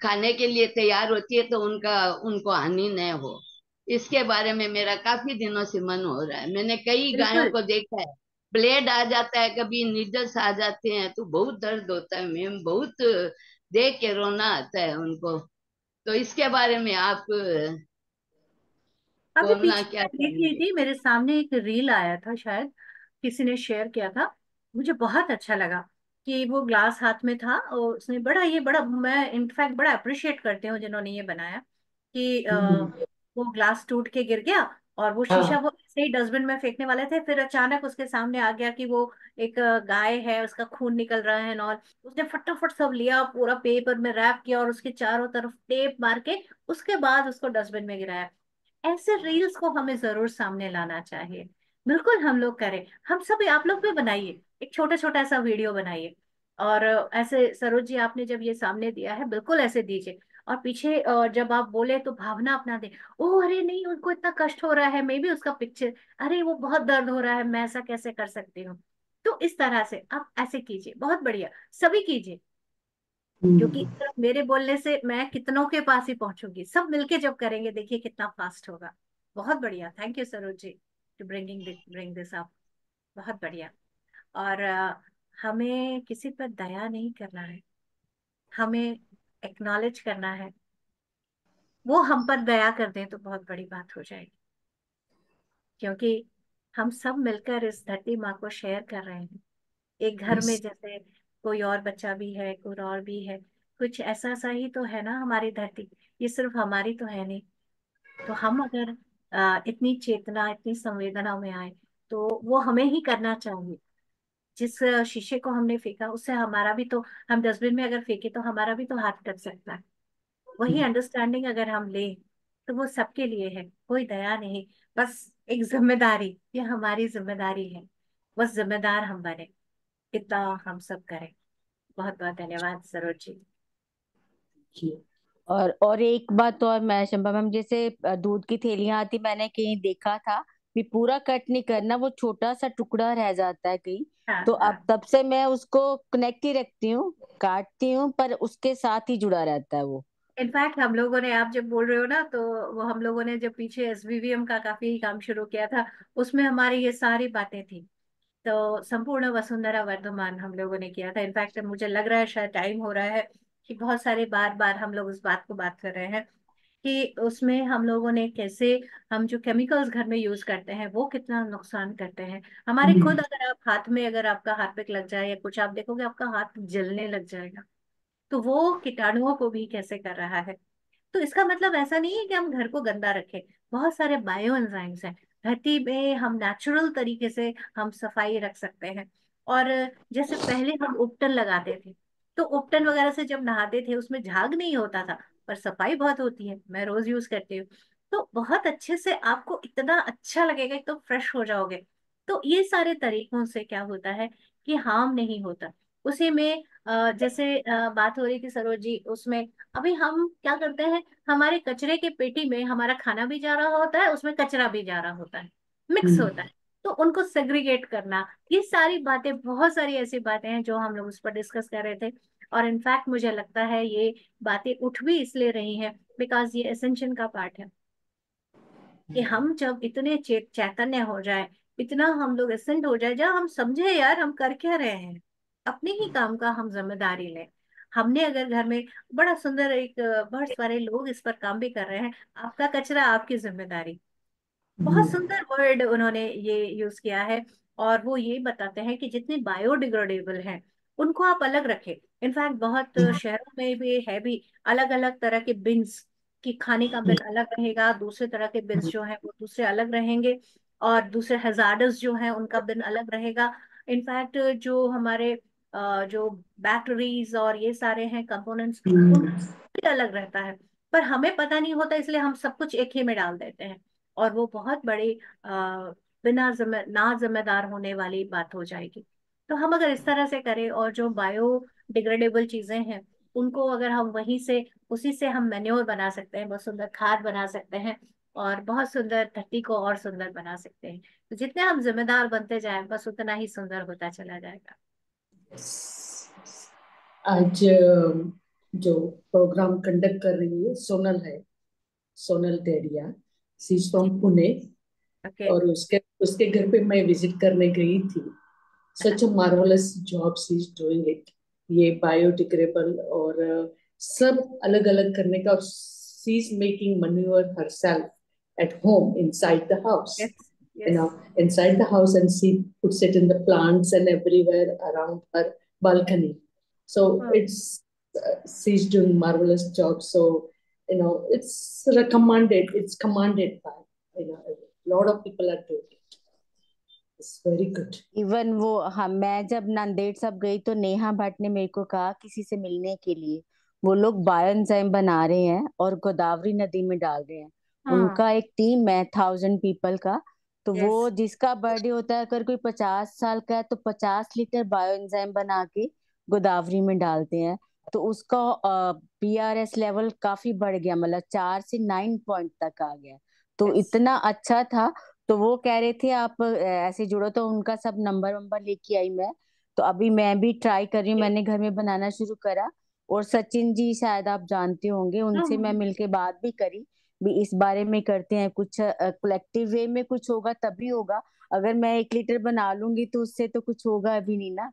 खाने के लिए तैयार होती है तो उनका उनको हानि न हो। इसके बारे में मेरा काफी दिनों से मन हो रहा है। मैंने कई गायों बिल्कुल। को देखा है, ब्लेड आ जाता है, कभी नीडल्स आ जाते हैं तो बहुत दर्द होता है मैम, बहुत देख के रोना आता है उनको। तो इसके बारे में आप अभी बोलना पीछे क्या मैं देख रही चाहेंगे? थी, मेरे सामने एक रील आया था, शायद किसी ने शेयर किया था। मुझे बहुत अच्छा लगा कि वो ग्लास हाथ में था और उसने बड़ा, ये बड़ा, मैं इनफैक्ट बड़ा अप्रिशिएट करती हूँ जिन्होंने ये बनाया कि वो ग्लास टूट के गिर गया और वो शीशा वो ऐसे ही डस्टबिन में फेंकने वाले थे, फिर अचानक उसके सामने आ गया कि वो एक गाय है, उसका खून निकल रहा है और उसने फटाफट सब लिया, पूरा पेपर में रैप किया और उसके चारों तरफ टेप मार के उसके बाद उसको डस्टबिन में गिराया। ऐसे रील्स को हमें जरूर सामने लाना चाहिए। बिल्कुल हम लोग करें, हम सब, आप लोग भी बनाइए, एक छोटा छोटा ऐसा वीडियो बनाइए। और ऐसे सरोज जी आपने जब ये सामने दिया है, बिल्कुल ऐसे दीजिए। और पीछे जब आप बोले तो भावना अपना दे, ओ अरे नहीं उनको इतना कष्ट हो रहा है, मे भी उसका पिक्चर, अरे वो बहुत दर्द हो रहा है, मैं ऐसा कैसे कर सकती हूँ। तो इस तरह से आप ऐसे कीजिए, बहुत बढ़िया, सभी कीजिए। क्योंकि सिर्फ मेरे बोलने से मैं कितनों के पास ही पहुंचूंगी, सब मिलके जब करेंगे देखिए कितना फास्ट होगा। बहुत बढ़िया, thank you Saroj ji to bring this up. बहुत बढ़िया। और हमें किसी पर दया नहीं करना है, हमें एक्नॉलेज करना है। वो हम पर दया कर दें तो बहुत बड़ी बात हो जाएगी, क्योंकि हम सब मिलकर इस धरती माँ को शेयर कर रहे हैं। एक घर में जैसे कोई और बच्चा भी है, कोई और भी है, कुछ ऐसा सा ही तो है ना हमारी धरती। ये सिर्फ हमारी तो है नहीं। तो हम अगर इतनी चेतना, इतनी संवेदना में आए तो वो हमें ही करना चाहिए। जिस शीशे को हमने फेंका उससे हमारा भी तो, हम डस्टबिन में अगर फेंके तो हमारा भी तो हाथ कट सकता है। वही अंडरस्टैंडिंग अगर हम लें तो वो सबके लिए है, कोई दया नहीं। बस एक जिम्मेदारी, ये हमारी जिम्मेदारी है, बस जिम्मेदार हम बने, इतना हम सब करें। बहुत बहुत धन्यवाद सरोज जी। और एक बात और, मैं शंपा मैम, जैसे दूध की थैलियां आती, मैंने कहीं देखा था कि पूरा कट नहीं करना, वो छोटा सा टुकड़ा रह जाता है कहीं। हाँ तो हाँ। अब तब से मैं उसको कनेक्ट ही रखती हूँ, काटती हूँ पर उसके साथ ही जुड़ा रहता है वो। इनफैक्ट हम लोगों ने, आप जब बोल रहे हो ना, तो वो हम लोगों ने जब पीछे एसवीवीएम का काफी काम शुरू किया था, उसमें हमारी ये सारी बातें थी। तो संपूर्ण वसुंधरा वर्धमान हम लोगों ने किया था। इनफैक्ट मुझे लग रहा है शायद टाइम हो रहा है कि बहुत सारे बार बार हम लोग उस बात को बात कर रहे हैं कि उसमें हम लोगों ने कैसे, हम जो केमिकल्स घर में यूज करते हैं वो कितना नुकसान करते हैं हमारे खुद। अगर आप हाथ में, अगर आपका हाथ पे लग जाए या कुछ, आप देखोगे आपका हाथ जलने लग जाएगा। तो वो कीटाणुओं को भी कैसे कर रहा है। तो इसका मतलब ऐसा नहीं है कि हम घर को गंदा रखें। बहुत सारे बायो एंजाइम्स हैं धरती में, हम नेचुरल तरीके से हम सफाई रख सकते हैं। और जैसे पहले हम उपटन लगाते थे, तो उपटन वगैरह से जब नहाते थे उसमें झाग नहीं होता था, पर सफाई बहुत होती है, मैं रोज यूज करती हूँ। तो बहुत अच्छे से आपको इतना अच्छा लगेगा, एकदम फ्रेश हो जाओगे। तो ये सारे तरीकों से क्या होता है कि हार्म नहीं होता। उसी में जैसे बात हो रही थी सरोज जी, उसमें अभी हम क्या करते हैं, हमारे कचरे के पेटी में हमारा खाना भी जा रहा होता है, उसमें कचरा भी जा रहा होता है, मिक्स होता है। तो उनको सेग्रीगेट करना, ये सारी बातें, बहुत सारी ऐसी बातें हैं जो हम लोग उस पर डिस्कस कर रहे थे। और इनफैक्ट मुझे लगता है ये बातें उठ भी इसलिए रही हैं बिकॉज ये एसेंशन का पार्ट है कि हम जब इतने चैतन्य हो जाए, इतना हम लोग एसेंट हो जाए, जब हम समझे यार हम कर क्या रहे हैं, अपने ही काम का हम जिम्मेदारी लें। हमने अगर घर में बड़ा सुंदर एक बहुत सारे लोग इस पर काम भी कर रहे हैं, आपका कचरा आपकी जिम्मेदारी, बहुत सुंदर वर्ड उन्होंने ये यूज किया है। और वो ये बताते हैं कि जितने बायोडिग्रेडेबल हैं उनको आप अलग रखें। इनफैक्ट बहुत शहरों में भी है भी अलग अलग तरह के बिन्स, कि खाने का बिन अलग रहेगा, दूसरे तरह के बिन्स जो हैं वो दूसरे अलग रहेंगे, और दूसरे हजार्डस जो हैं उनका बिन अलग रहेगा। इनफैक्ट जो हमारे जो बैटरीज और ये सारे हैं कंपोनेंट्स, उनका भी अलग रहता है। पर हमें पता नहीं होता, इसलिए हम सब कुछ एक ही में डाल देते हैं, और वो बहुत बड़ी बिना ना जिम्मेदार होने वाली बात हो जाएगी। तो हम अगर इस तरह से करें, और जो बायोडिग्रेडेबल चीजें हैं उनको अगर हम वहीं से उसी से हम मैन्योर बना सकते हैं, बहुत सुंदर खाद बना सकते हैं, और बहुत सुंदर धरती को और सुंदर बना सकते हैं। तो जितने हम जिम्मेदार बनते जाएं बस उतना ही सुंदर होता चला जाएगा। आज जो प्रोग्राम कंडक्ट कर रही है सोनल है, सोनल डेडिया, सी इज फ्रॉम पुणे। ओके। और उसके उसके घर पे मैं विजिट करने गई थी। Such a marvellous job she is doing it. ये बायोडिग्रेडेबल और सब अलग अलग करने का। She is making manure herself at home inside the house, yes you yes. know, inside the house, and she puts it in the plants and everywhere around her balcony. So she's doing marvelous job. So it's recommended. It's commanded by a lot of people are doing it. It's very good. Even वो, हाँ, मैं जब नांदेड़ सब गई तो नेहा भट्ट ने मेरे को कहा किसी से मिलने के लिए, वो लोग बायोएंजाइम बना रहे हैं और गोदावरी नदी में डाल रहे हैं। हाँ। उनका एक टीम है 1000 पीपल का। तो यस वो जिसका बर्थडे होता है, अगर कोई 50 साल का है तो 50 लीटर बायोएंजाइम बना के गोदावरी में डालते हैं। तो उसका PRS लेवल काफी बढ़ गया, मतलब 4 से 9 पॉइंट तक आ गया। तो यस। इतना अच्छा था। तो वो कह रहे थे आप ऐसे जुड़ो, तो उनका सब नंबर वंबर लेके आई मैं। तो अभी मैं भी ट्राई कर रही हूँ, मैंने घर में बनाना शुरू करा। और सचिन जी शायद आप जानते होंगे, उनसे मैं मिलके बात भी करी, भी इस बारे में करते हैं कुछ, कलेक्टिव वे में कुछ होगा तभी होगा। अगर मैं 1 लीटर बना लूंगी तो उससे तो कुछ होगा अभी नहीं ना।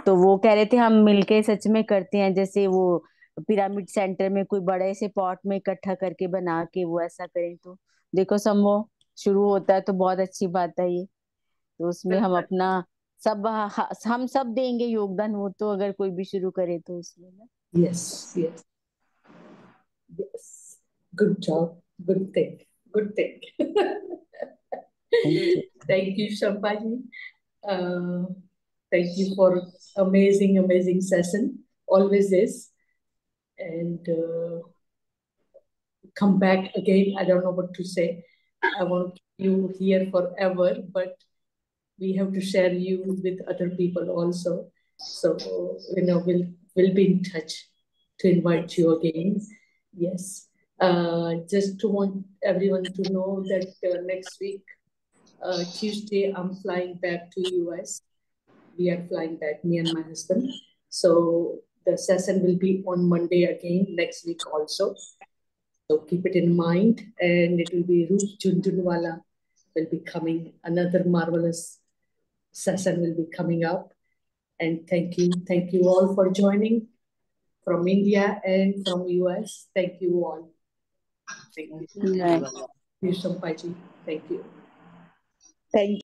तो वो कह रहे थे हम मिलके सच में करते हैं, जैसे वो पिरामिड सेंटर में कोई बड़े से पॉट में इकट्ठा करके बना के वो ऐसा करें। तो देखो समूह शुरू होता है तो बहुत अच्छी बात है ये। तो उसमें हम बिल्कुल। अपना सब हम सब देंगे योगदान, वो तो अगर कोई भी शुरू करे तो उसमें ना। Yes, yes, yes. Good job. Good thing. Good thing. Thank you. Thank you, Shampaji. Uh, thank you for amazing, amazing session. Always is. And come back again. I don't know what to say. I want you here forever, but we have to share you with other people also. So we'll be in touch to invite Yes. you again. Yes. Just to want everyone to know that next week, Tuesday, I'm flying back to US. We are flying back, me and my husband. So the session will be on Monday again next week also. So keep it in mind, and it will be Ruth Junjunwala will be coming. Another marvelous session will be coming up. And thank you all for joining from India and from US. Thank you all. Thank you. Right. Thank you, Shampaji. Thank you. Thank